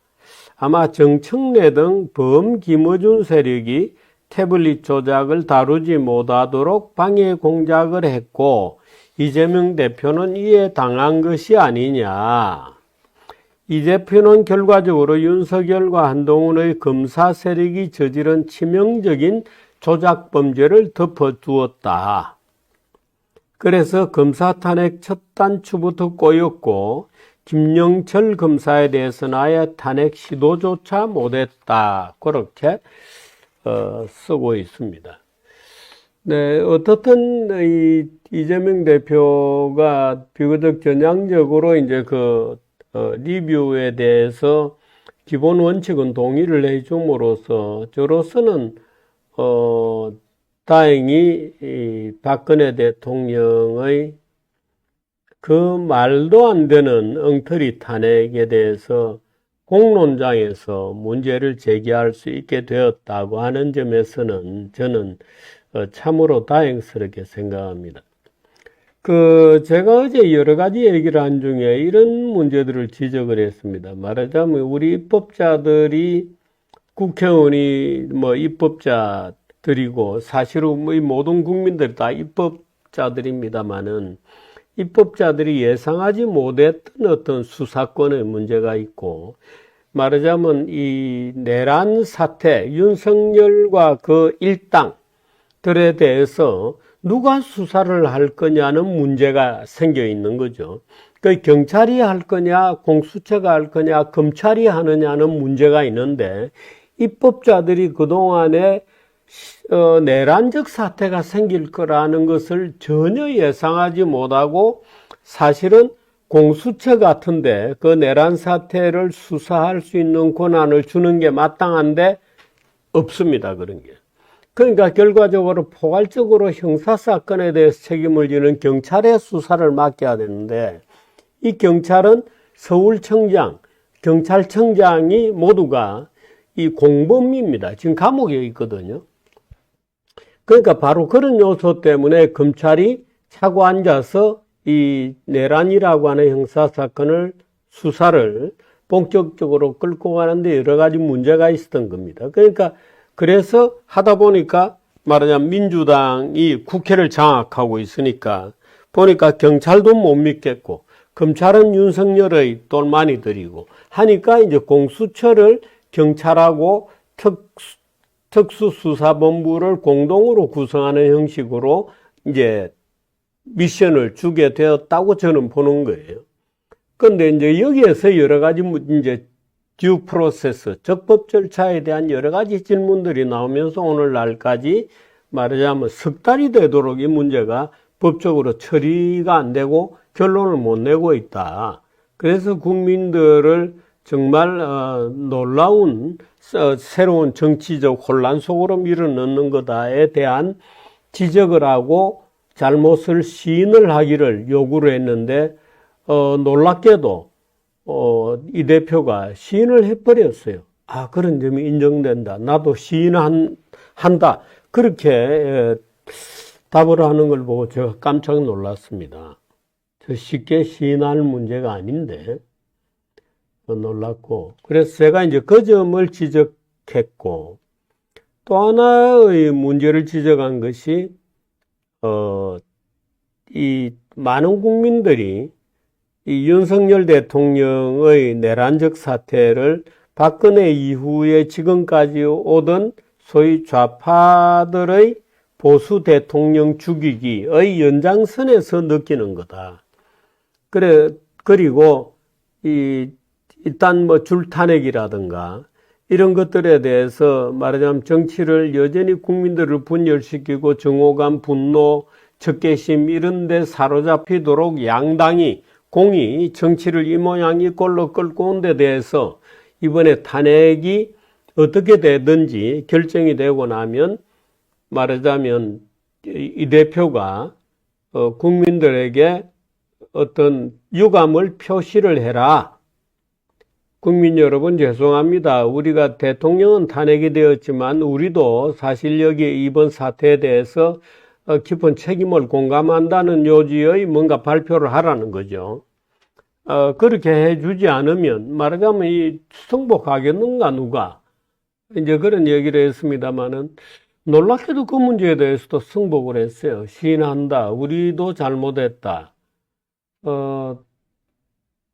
아마 정청래 등 범김어준 세력이 태블릿 조작을 다루지 못하도록 방해 공작을 했고 이재명 대표는 이에 당한 것이 아니냐. 이 대표는 결과적으로 윤석열과 한동훈의 검사 세력이 저지른 치명적인 조작 범죄를 덮어두었다. 그래서 검사 탄핵 첫 단추부터 꼬였고 김영철 검사에 대해서는 아예 탄핵 시도조차 못했다. 그렇게 쓰고 있습니다. 네, 어떻든 이재명 대표가 비교적 전향적으로 이제 리뷰에 대해서 기본 원칙은 동의를 해줌으로써 저로서는 다행히 이 박근혜 대통령의 그 말도 안 되는 엉터리 탄핵에 대해서 공론장에서 문제를 제기할 수 있게 되었다고 하는 점에서는 저는 참으로 다행스럽게 생각합니다. 제가 어제 여러 가지 얘기를 한 중에 이런 문제들을 지적을 했습니다. 말하자면 우리 입법자들이 국회의원이 입법자들이고 사실은 이 모든 국민들이 다 입법자들입니다만은 입법자들이 예상하지 못했던 어떤 수사권의 문제가 있고 말하자면 이 내란 사태 윤석열과 그 일당들에 대해서 누가 수사를 할 거냐는 문제가 생겨 있는 거죠. 그 경찰이 할 거냐, 공수처가 할 거냐, 검찰이 하느냐는 문제가 있는데 입법자들이 그동안에 내란적 사태가 생길 거라는 것을 전혀 예상하지 못하고 사실은 공수처 같은데 그 내란 사태를 수사할 수 있는 권한을 주는 게 마땅한데 없습니다. 그런 게. 그러니까 결과적으로 포괄적으로 형사사건에 대해서 책임을 지는 경찰의 수사를 맡겨야 되는데 이 경찰은 서울청장, 경찰청장이 모두가 이 공범입니다. 지금 감옥에 있거든요. 그러니까 바로 그런 요소 때문에 검찰이 차고 앉아서 이 내란이라고 하는 형사사건을 수사를 본격적으로 끌고 가는데 여러 가지 문제가 있었던 겁니다. 그래서 하다 보니까 말하자면 민주당이 국회를 장악하고 있으니까 보니까 경찰도 못 믿겠고 검찰은 윤석열의 똘마니들이고 하니까 이제 공수처를 경찰하고 특수수사본부를 공동으로 구성하는 형식으로 이제 미션을 주게 되었다고 저는 보는 거예요. 그런데 이제 여기에서 여러 가지 이제 듀 프로세스, 적법 절차에 대한 여러 가지 질문들이 나오면서 오늘날까지 말하자면 석 달이 되도록 이 문제가 법적으로 처리가 안 되고 결론을 못 내고 있다. 그래서 국민들을 정말 놀라운 새로운 정치적 혼란 속으로 밀어넣는 거다에 대한 지적을 하고 잘못을 시인을 하기를 요구를 했는데 놀랍게도 이 대표가 시인을 해버렸어요. 아, 그런 점이 인정된다. 나도 시인한다. 그렇게 답을 하는 걸 보고 제가 깜짝 놀랐습니다. 저 쉽게 시인할 문제가 아닌데 놀랐고 그래서 제가 이제 그 점을 지적했고 또 하나의 문제를 지적한 것이 이 많은 국민들이 이 윤석열 대통령의 내란적 사태를 박근혜 이후에 지금까지 오던 소위 좌파들의 보수 대통령 죽이기의 연장선에서 느끼는 거다. 그리고 일단 줄탄핵이라든가 이런 것들에 대해서 말하자면 정치를 여전히 국민들을 분열시키고 정오감, 분노, 적개심 이런 데 사로잡히도록 양당이 공이 정치를 이 모양 이 꼴로 끌고 온 데 대해서 이번에 탄핵이 어떻게 되든지 결정이 되고 나면 말하자면 이 대표가 국민들에게 어떤 유감을 표시를 해라. 국민 여러분 죄송합니다. 우리가 대통령은 탄핵이 되었지만 우리도 사실 여기 이번 사태에 대해서 깊은 책임을 공감한다는 요지의 뭔가 발표를 하라는 거죠. 그렇게 해주지 않으면 말하자면 이 승복하겠는가 누가 이제 그런 얘기를 했습니다마는 놀랍게도 그 문제에 대해서도 승복을 했어요. 시인한다. 우리도 잘못했다.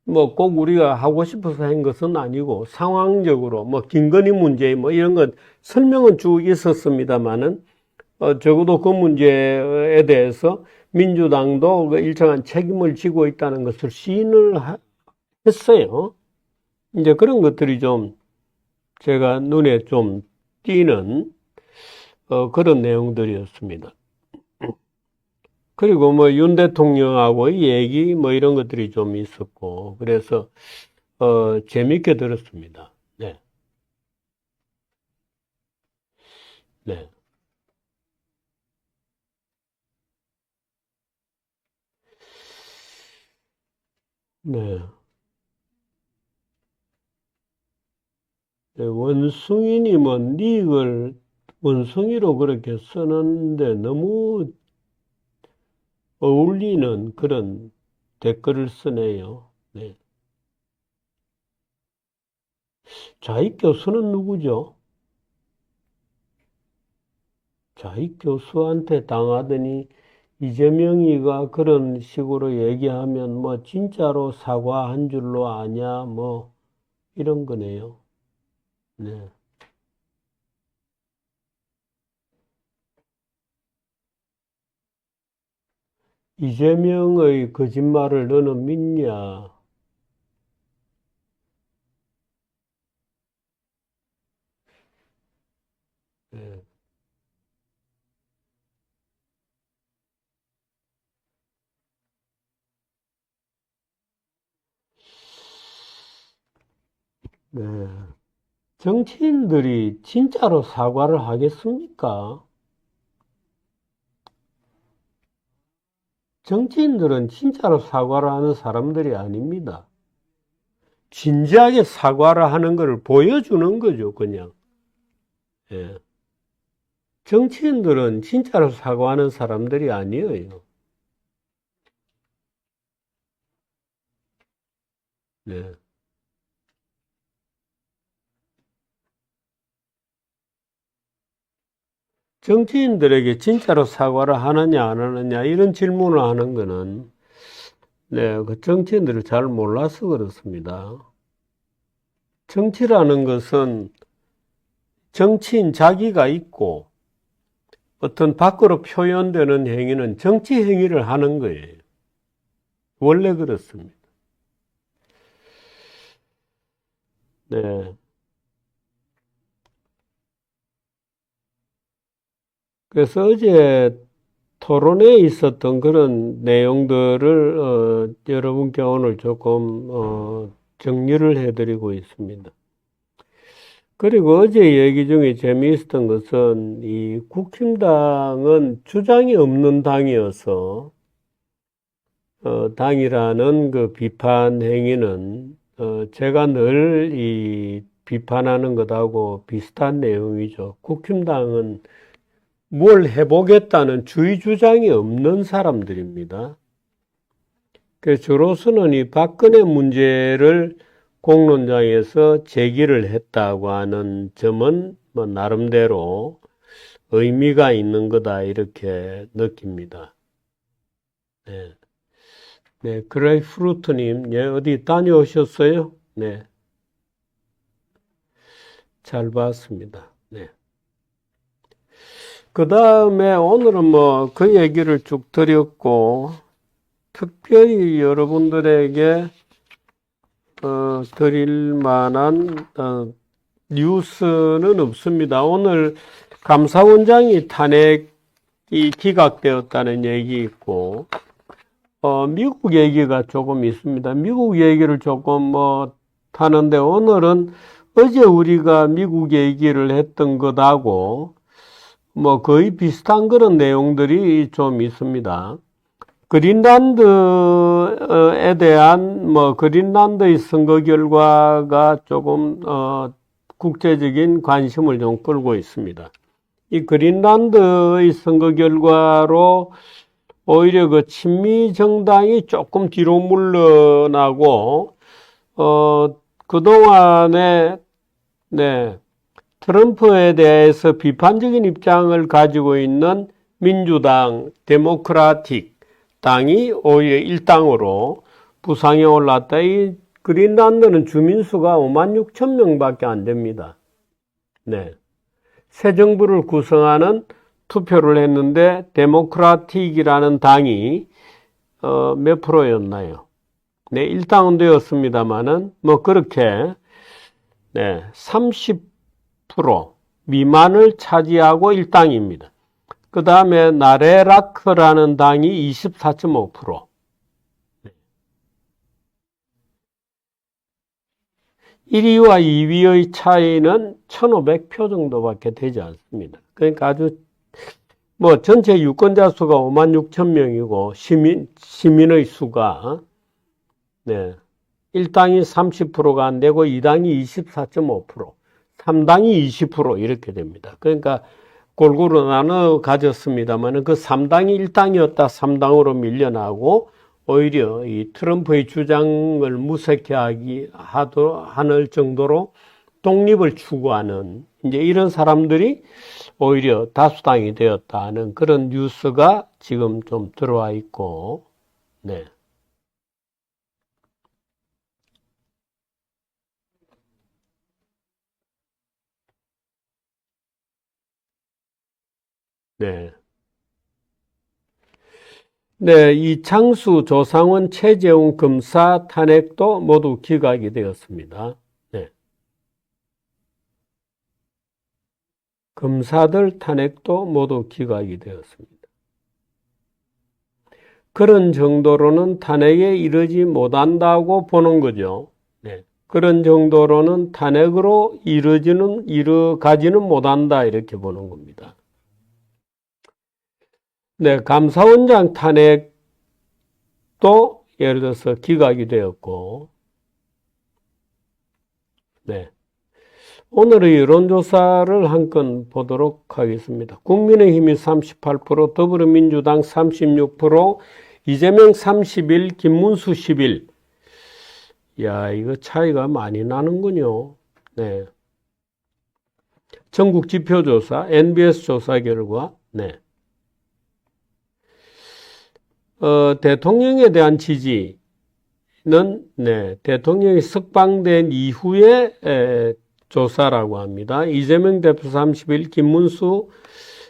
뭐 꼭 우리가 하고 싶어서 한 것은 아니고 상황적으로 뭐 김건희 문제 뭐 이런 것 설명은 쭉 있었습니다마는 적어도 그 문제에 대해서 민주당도 그 일정한 책임을 지고 있다는 것을 시인을 했어요. 이제 그런 것들이 좀 제가 눈에 좀 띄는 그런 내용들이었습니다. 그리고 뭐 윤 대통령하고의 얘기 뭐 이런 것들이 좀 있었고 그래서 재밌게 들었습니다. 네. 네. 네. 네, 원숭이님은 닉을 원숭이로 그렇게 쓰는데 너무 어울리는 그런 댓글을 쓰네요. 네. 자익 교수는 누구죠? 자익 교수한테 당하더니 이재명이가 그런 식으로 얘기하면 뭐 진짜로 사과한 줄로 아냐 뭐 이런 거네요. 네. 이재명의 거짓말을 너는 믿냐? 네. 네. 정치인들이 진짜로 사과를 하겠습니까? 정치인들은 진짜로 사과를 하는 사람들이 아닙니다. 진지하게 사과를 하는 것을 보여주는 거죠, 그냥. 예. 정치인들은 진짜로 사과하는 사람들이 아니에요. 네. 정치인들에게 진짜로 사과를 하느냐 안 하느냐 이런 질문을 하는 거는 네, 그 정치인들을 잘 몰라서 그렇습니다. 정치라는 것은 정치인 자기가 있고 어떤 밖으로 표현되는 행위는 정치 행위를 하는 거예요. 원래 그렇습니다. 네. 그래서 어제 토론회에 있었던 그런 내용들을 여러분께 오늘 조금 정리를 해드리고 있습니다. 그리고 어제 얘기 중에 재미있었던 것은 이 국힘당은 주장이 없는 당이어서 당이라는 그 비판 행위는 제가 늘 이 비판하는 것하고 비슷한 내용이죠. 국힘당은 뭘 해보겠다는 주의 주장이 없는 사람들입니다. 그래서 저로서는 이 박근혜 문제를 공론장에서 제기를 했다고 하는 점은 뭐 나름대로 의미가 있는 거다 이렇게 느낍니다. 네. 네, 그레이프루트님, 예, 어디 다녀오셨어요? 네. 잘 봤습니다. 네. 그 다음에 오늘은 뭐 그 얘기를 쭉 드렸고, 특별히 여러분들에게 드릴 만한 뉴스는 없습니다. 오늘 감사원장이 탄핵이 기각되었다는 얘기 있고, 미국 얘기가 조금 있습니다. 미국 얘기를 조금 하는데 오늘은 어제 우리가 미국 얘기를 했던 것하고 거의 비슷한 그런 내용들이 좀 있습니다. 그린란드에 대한 그린란드의 선거 결과가 조금 국제적인 관심을 좀 끌고 있습니다. 이 그린란드의 선거 결과로 오히려 그 친미 정당이 조금 뒤로 물러나고 그동안에 트럼프에 대해서 비판적인 입장을 가지고 있는 민주당, 데모크라틱 당이 오히려 일당으로 부상에 올랐다. 이 그린란드는 주민수가 56,000명밖에 안 됩니다. 새 정부를 구성하는 투표를 했는데 데모크라틱이라는 당이 몇 프로였나요? 일당은 되었습니다만은 그렇게 30% 미만을 차지하고 일당입니다. 그 다음에 나레라크라는 당이 24.5%. 1위와 2위의 차이는 1,500표 정도밖에 되지 않습니다. 그러니까 아주 전체 유권자 수가 56,000명이고 시민의 수가 1당이 30%가 안 되고 2당이 24.5%, 3당이 20% 이렇게 됩니다. 그러니까 골고루 나눠 가졌습니다만 그 3당이 1당이었다 3당으로 밀려나고 오히려 이 트럼프의 주장을 무색해 하는 정도로 독립을 추구하는 이제 이런 사람들이 오히려 다수당이 되었다는 그런 뉴스가 지금 좀 들어와 있고, 이창수, 조상원, 최재훈 검사 탄핵도 모두 기각이 되었습니다. 검사들 탄핵도 모두 기각이 되었습니다. 그런 정도로는 탄핵에 이르지 못한다고 보는 거죠. 그런 정도로는 탄핵으로 이르가지는 못한다 이렇게 보는 겁니다. 감사원장 탄핵도 예를 들어서 기각이 되었고, 오늘의 여론조사를 한 건 보도록 하겠습니다. 국민의힘이 38%, 더불어민주당 36%, 이재명 31, 김문수 11. 야, 이거 차이가 많이 나는군요. 전국 지표조사, NBS 조사 결과, 대통령에 대한 지지는, 대통령이 석방된 이후에 조사라고 합니다. 이재명 대표 31, 김문수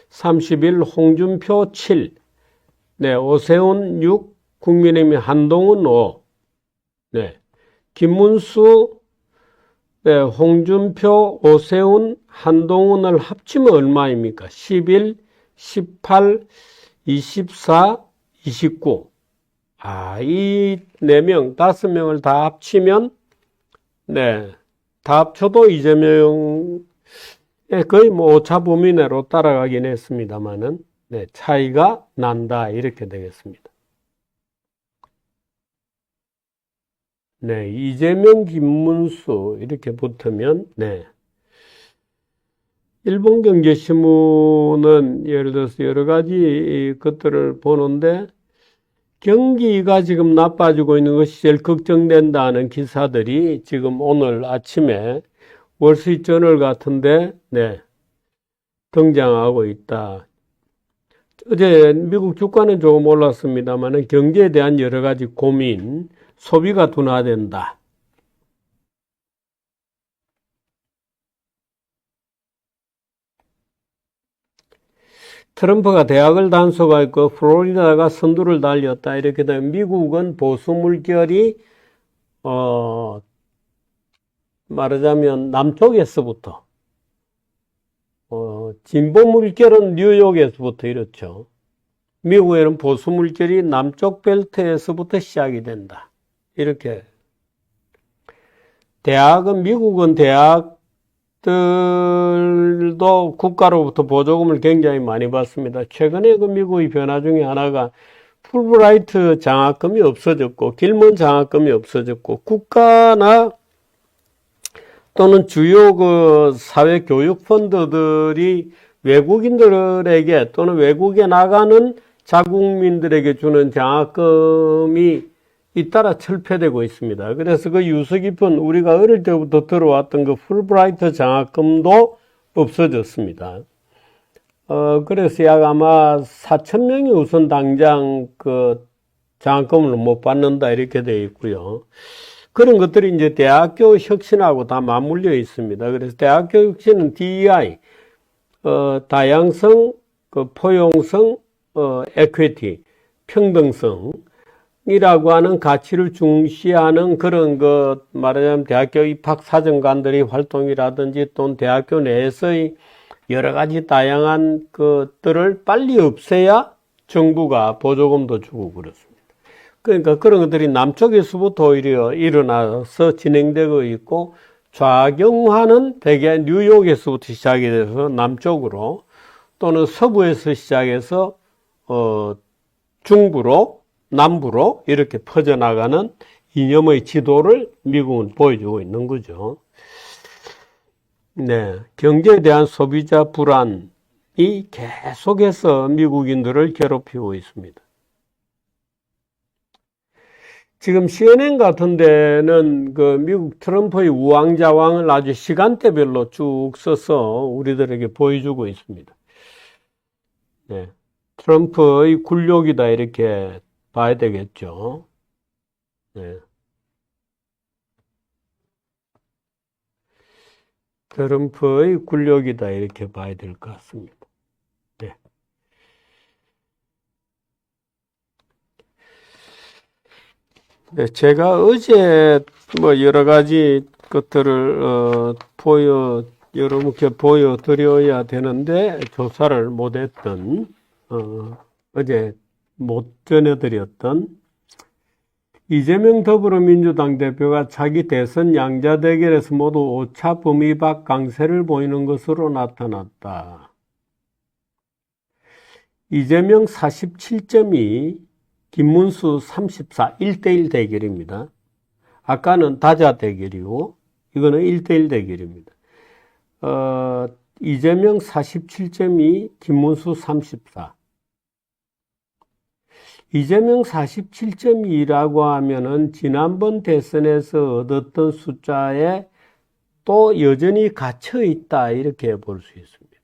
31, 홍준표 7, 오세훈 6, 국민의힘 한동훈 5, 김문수, 홍준표, 오세훈, 한동훈을 합치면 얼마입니까? 11, 18, 24, 29. 이 4명, 5명을 다 합치면, 다 합쳐도 이재명 거의 오차 범위 내로 따라가긴 했습니다만은, 차이가 난다. 이렇게 되겠습니다. 이재명, 김문수 이렇게 붙으면, 일본경제신문은 예를 들어서 여러 가지 것들을 보는데, 경기가 지금 나빠지고 있는 것이 제일 걱정된다는 기사들이 지금 오늘 아침에 월스트리트저널 같은데 등장하고 있다. 어제 미국 주가는 조금 올랐습니다만 경제에 대한 여러 가지 고민, 소비가 둔화된다. 트럼프가 대학을 단속했고 플로리다가 선두를 달렸다. 이렇게 되면 미국은 보수 물결이 말하자면 남쪽에서부터 진보 물결은 뉴욕에서부터 이렇죠. 미국에는 보수 물결이 남쪽 벨트에서부터 시작이 된다. 이렇게. 미국은 대학들도 국가로부터 보조금을 굉장히 많이 받습니다. 최근에 그 미국의 변화 중에 하나가 풀브라이트 장학금이 없어졌고, 길먼 장학금이 없어졌고, 국가나 또는 주요 그 사회 교육 펀드들이 외국인들에게 또는 외국에 나가는 자국민들에게 주는 장학금이 잇따라 철폐되고 있습니다. 그래서 그 유서 깊은 우리가 어릴 때부터 들어왔던 그 풀브라이트 장학금도 없어졌습니다. 그래서 약 아마 4,000명이 우선 당장 그 장학금을 못 받는다 이렇게 되어 있고요. 그런 것들이 이제 대학교 혁신하고 다 맞물려 있습니다. 그래서 대학교 혁신은 DEI, 다양성, 그 포용성, 에퀴티, 평등성이라고 하는 가치를 중시하는 그런 그 말하자면 대학교 입학 사정관들의 활동이라든지 또는 대학교 내에서의 여러 가지 다양한 것들을 빨리 없애야 정부가 보조금도 주고 그렇습니다. 그러니까 그런 것들이 남쪽에서부터 오히려 일어나서 진행되고 있고, 좌경화는 대개 뉴욕에서부터 시작이 돼서 남쪽으로 또는 서부에서 시작해서 중부로 남부로 이렇게 퍼져나가는 이념의 지도를 미국은 보여주고 있는 거죠. 네, 경제에 대한 소비자 불안이 계속해서 미국인들을 괴롭히고 있습니다. 지금 CNN 같은 데는 그 미국 트럼프의 우왕좌왕을 아주 시간대별로 쭉 써서 우리들에게 보여주고 있습니다. 네, 트럼프의 굴욕이다 이렇게 봐야 되겠죠. 네. 트럼프의 굴욕이다 이렇게 봐야 될 것 같습니다. 네. 네, 제가 어제 뭐 여러 가지 것들을 여러분께 보여드려야 되는데 조사를 못했던 어제 못 전해드렸던 이재명 더불어민주당 대표가 자기 대선 양자 대결에서 모두 오차 범위 밖 강세를 보이는 것으로 나타났다. 이재명 47.2, 김문수 34, 1대1 대결입니다. 아까는 다자 대결이고 이거는 1대1 대결입니다. 이재명 47.2, 김문수 34. 이재명 47.2라고 하면은 지난번 대선에서 얻었던 숫자에 또 여전히 갇혀 있다 이렇게 볼 수 있습니다.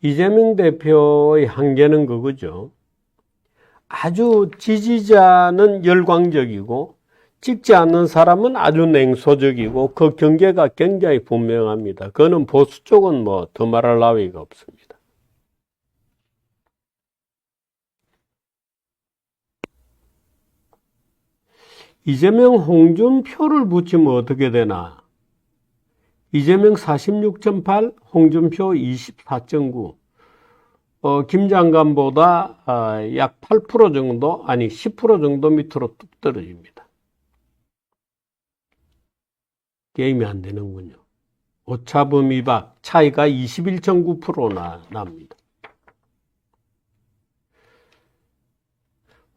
이재명 대표의 한계는 그거죠. 아주 지지자는 열광적이고 찍지 않는 사람은 아주 냉소적이고 그 경계가 굉장히 분명합니다. 그거는 보수 쪽은 뭐 더 말할 나위가 없습니다. 이재명 홍준표를 붙이면 어떻게 되나? 이재명 46.8, 홍준표 24.9. 김 장관보다 약 8% 정도, 아니 10% 정도 밑으로 뚝 떨어집니다. 게임이 안 되는군요. 오차범위 밖 차이가 21.9% 납니다.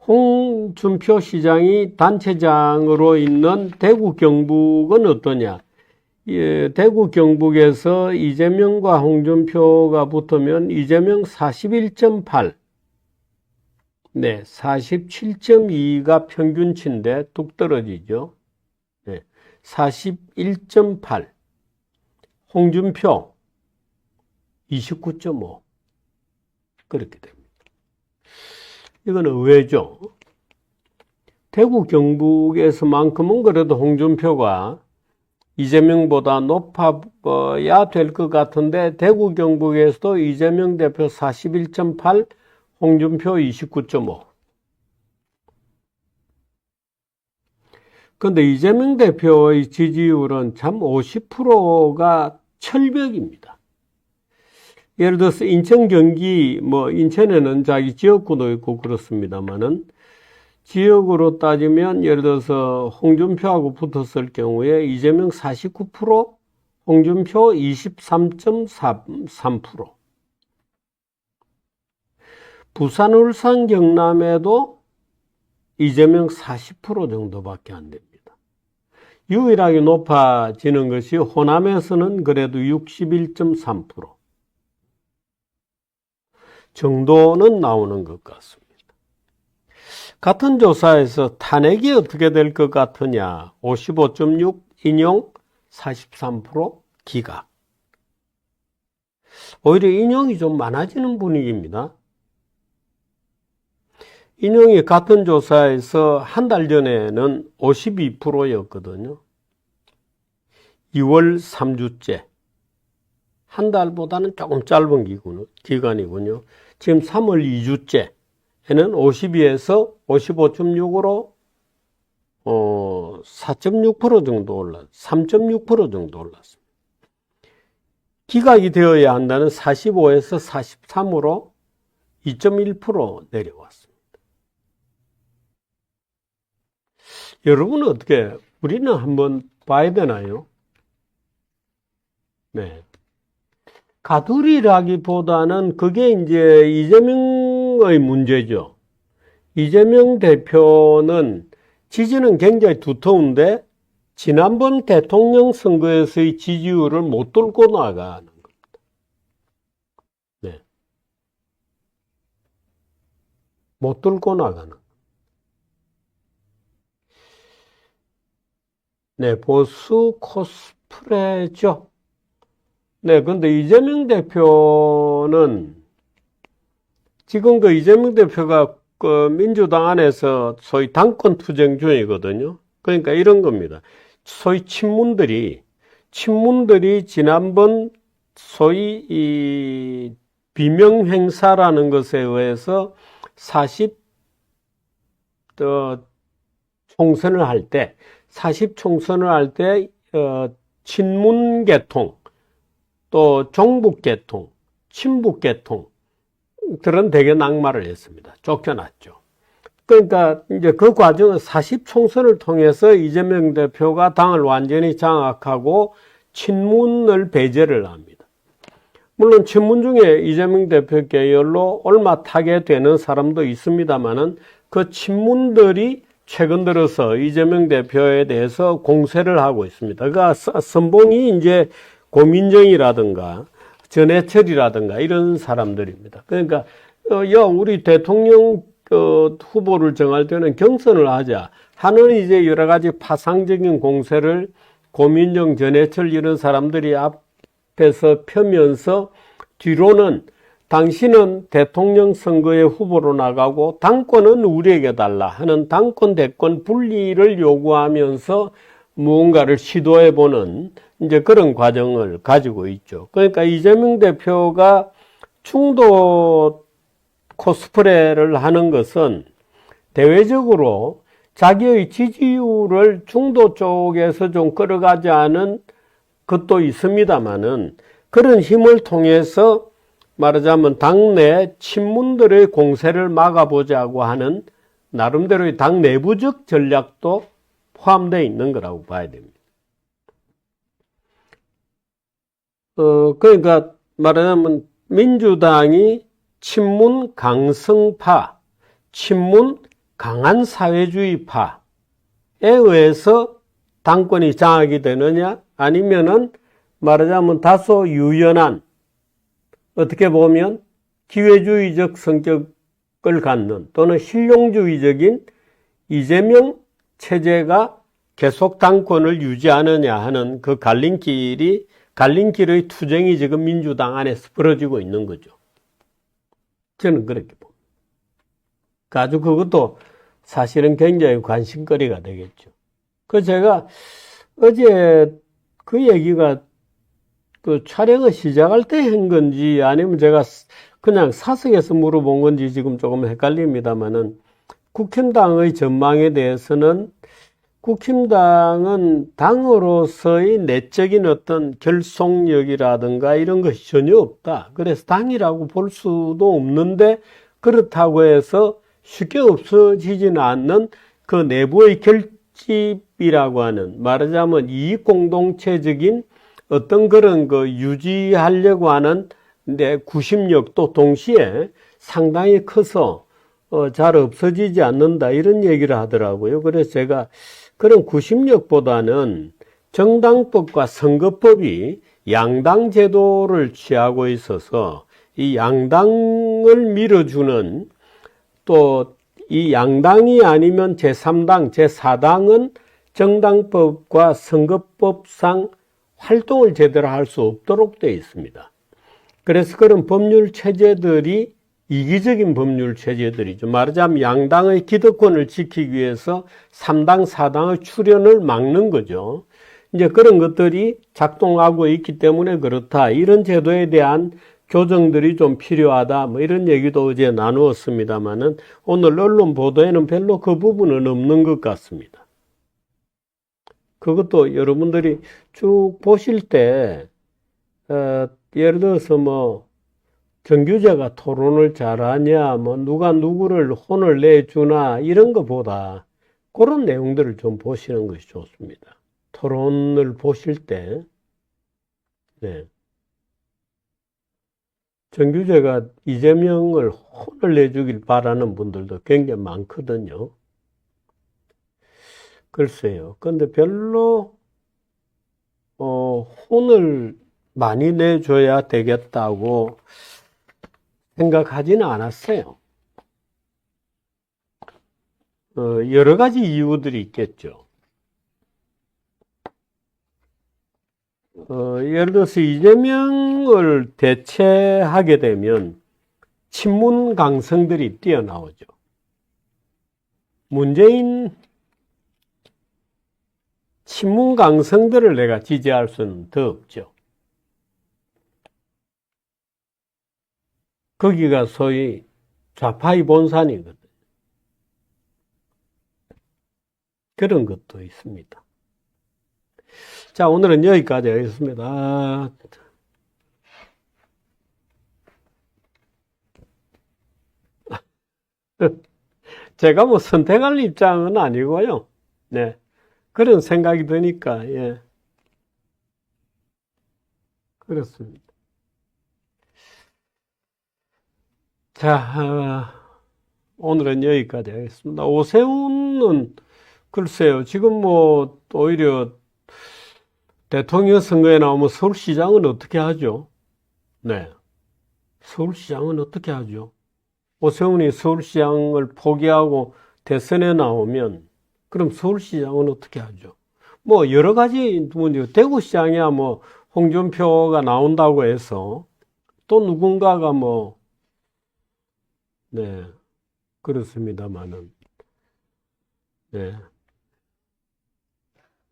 홍준표 시장이 단체장으로 있는 대구 경북은 어떠냐? 대구 경북에서 이재명과 홍준표가 붙으면 이재명 41.8, 네, 47.2가 평균치인데 뚝 떨어지죠. 네, 41.8, 홍준표 29.5 그렇게 됩니다. 이건 의외죠. 대구 경북에서만큼은 그래도 홍준표가 이재명보다 높아야 될 것 같은데 대구 경북에서도 이재명 대표 41.8, 홍준표 29.5. 그런데 이재명 대표의 지지율은 참 50%가 철벽입니다. 예를 들어서 인천, 경기, 인천에는 자기 지역구도 있고 그렇습니다만은 지역으로 따지면 예를 들어서 홍준표하고 붙었을 경우에 이재명 49%, 홍준표 23.3%. 부산, 울산, 경남에도 이재명 40% 정도밖에 안 됩니다. 유일하게 높아지는 것이 호남에서는 그래도 61.3% 정도는 나오는 것 같습니다. 같은 조사에서 탄핵이 어떻게 될 것 같으냐? 55.6 인용, 43% 기각. 오히려 인용이 좀 많아지는 분위기입니다. 인용이 같은 조사에서 한 달 전에는 52%였거든요. 2월 3주째. 한 달보다는 조금 짧은 기간이군요. 지금 3월 2주째에는 52에서 55.6으로 4.6% 정도 3.6% 정도 올랐습니다. 기각이 되어야 한다는 45에서 43으로 2.1% 내려왔습니다. 여러분은 어떻게, 우리는 한번 봐야 되나요? 네. 가두리라기보다는 그게 이제 이재명의 문제죠. 이재명 대표는 지지는 굉장히 두터운데 지난번 대통령 선거에서의 지지율을 못 뚫고 나가는 겁니다. 네. 못 뚫고 나가는. 네, 보수 코스프레죠. 네, 근데 이재명 대표는 지금 그 이재명 대표가 그 민주당 안에서 소위 당권 투쟁 중이거든요. 그러니까 이런 겁니다. 소위 친문들이 지난번 소위 이 비명 행사라는 것에 의해서 40총선을 할 때 친문 계통, 또 종북 계통, 친북 계통들은 되게 낙마를 했습니다. 쫓겨났죠. 그러니까 이제 그 과정은 40총선을 통해서 이재명 대표가 당을 완전히 장악하고 친문을 배제를 합니다. 물론 친문 중에 이재명 대표 계열로 올라타게 되는 사람도 있습니다만은 그 친문들이 최근 들어서 이재명 대표에 대해서 공세를 하고 있습니다. 그러니까 선봉이 이제 고민정이라든가 전해철이라든가 이런 사람들입니다. 그러니까 우리 대통령 후보를 정할 때는 경선을 하자 하는 이제 여러 가지 파상적인 공세를 고민정, 전해철 이런 사람들이 앞에서 펴면서 뒤로는 당신은 대통령 선거에 후보로 나가고 당권은 우리에게 달라 하는 당권 대권 분리를 요구하면서 무언가를 시도해보는 이제 그런 과정을 가지고 있죠. 그러니까 이재명 대표가 중도 코스프레를 하는 것은 대외적으로 자기의 지지율을 중도 쪽에서 좀 끌어가지 않은 것도 있습니다만은 그런 힘을 통해서 말하자면 당내 친문들의 공세를 막아보자고 하는 나름대로의 당 내부적 전략도 포함되어 있는 거라고 봐야 됩니다. 그러니까 말하자면 민주당이 친문 강성파, 친문 강한 사회주의파에 의해서 당권이 장악이 되느냐, 아니면은 말하자면 다소 유연한, 어떻게 보면 기회주의적 성격을 갖는 또는 실용주의적인 이재명 체제가 계속 당권을 유지하느냐 하는 그 갈림길의 투쟁이 지금 민주당 안에서 벌어지고 있는 거죠. 저는 그렇게 봅니다. 아주 그것도 사실은 굉장히 관심거리가 되겠죠. 제가 어제 그 얘기가 그 촬영을 시작할 때 한 건지 아니면 제가 그냥 사석에서 물어본 건지 지금 조금 헷갈립니다만은 국힘당의 전망에 대해서는 국힘당은 당으로서의 내적인 어떤 결속력이라든가 이런 것이 전혀 없다. 그래서 당이라고 볼 수도 없는데 그렇다고 해서 쉽게 없어지지는 않는 그 내부의 결집이라고 하는 말하자면 이익공동체적인 어떤 그런 그 유지하려고 하는 내 구심력도 동시에 상당히 커서 잘 없어지지 않는다 이런 얘기를 하더라고요. 그래서 제가 그런 구심력보다는 정당법과 선거법이 양당 제도를 취하고 있어서 이 양당을 밀어주는 또 이 양당이 아니면 제3당, 제4당은 정당법과 선거법상 활동을 제대로 할 수 없도록 되어 있습니다. 그래서 그런 법률 체제들이 이기적인 법률 체제들이죠. 말하자면 양당의 기득권을 지키기 위해서 3당, 4당의 출현을 막는 거죠. 이제 그런 것들이 작동하고 있기 때문에 그렇다. 이런 제도에 대한 교정들이 좀 필요하다. 뭐 이런 얘기도 어제 나누었습니다만은 오늘 언론 보도에는 별로 그 부분은 없는 것 같습니다. 그것도 여러분들이 쭉 보실 때, 예를 들어서 뭐, 정규제가 토론을 잘하냐, 뭐, 누가 누구를 혼을 내주나, 이런 것보다 그런 내용들을 좀 보시는 것이 좋습니다. 토론을 보실 때, 네. 정규제가 이재명을 혼을 내주길 바라는 분들도 굉장히 많거든요. 글쎄요. 근데 별로, 혼을 많이 내줘야 되겠다고 생각하지는 않았어요. 여러 가지 이유들이 있겠죠. 예를 들어서 이재명을 대체하게 되면 친문 강성들이 뛰어나오죠. 문재인 친문 강성들을 내가 지지할 수는 더 없죠. 거기가 소위 좌파의 본산이거든요. 그런 것도 있습니다. 자, 오늘은 여기까지 하겠습니다. 제가 뭐 선택할 입장은 아니고요. 네. 그런 생각이 드니까, 예. 그렇습니다. 자, 오늘은 여기까지 하겠습니다. 오세훈은, 글쎄요, 지금 뭐, 오히려 대통령 선거에 나오면 서울시장은 어떻게 하죠? 네. 서울시장은 어떻게 하죠? 오세훈이 서울시장을 포기하고 대선에 나오면, 그럼 서울시장은 어떻게 하죠? 뭐, 여러 가지, 대구시장이야 뭐, 홍준표가 나온다고 해서, 또 누군가가 뭐, 네, 그렇습니다만은, 네.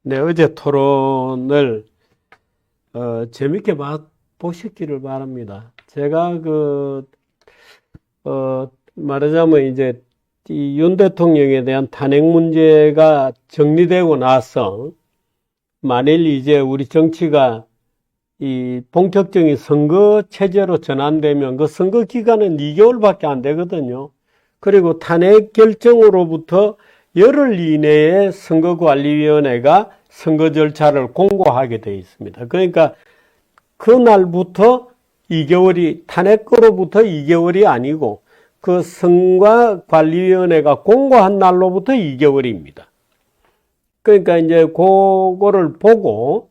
네, 어제 토론을, 재밌게 보셨기를 바랍니다. 제가 말하자면 이제, 이 윤 대통령에 대한 탄핵 문제가 정리되고 나서, 만일 이제 우리 정치가 이 본격적인 선거 체제로 전환되면 그 선거 기간은 2개월밖에 안 되거든요. 그리고 탄핵 결정으로부터 열흘 이내에 선거관리위원회가 선거 절차를 공고하게 되어 있습니다. 그러니까 그날부터 2개월이, 탄핵거로부터 2개월이 아니고 그 선거관리위원회가 공고한 날로부터 2개월입니다. 그러니까 이제 그거를 보고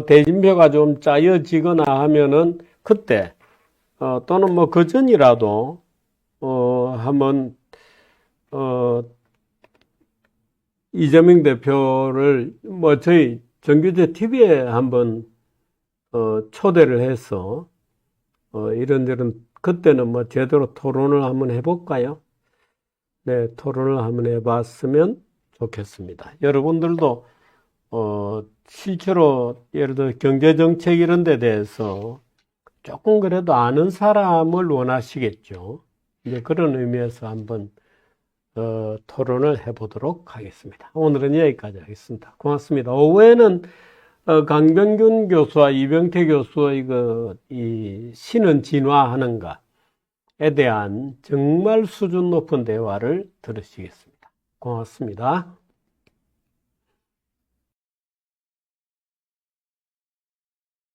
대진표가 좀 짜여지거나 하면은 그때 또는 뭐 그 전이라도 한번 이재명 대표를 뭐 저희 정규제 TV에 한번 초대를 해서 이런저런 그때는 뭐 제대로 토론을 한번 해볼까요? 네, 토론을 한번 해봤으면 좋겠습니다. 여러분들도 실제로 예를 들어 경제정책 이런 데 대해서 조금 그래도 아는 사람을 원하시겠죠. 이제 그런 의미에서 한번 토론을 해보도록 하겠습니다. 오늘은 여기까지 하겠습니다. 고맙습니다. 오후에는 강병균 교수와 이병태 교수의 이 신은 진화하는가에 대한 정말 수준 높은 대화를 들으시겠습니다. 고맙습니다.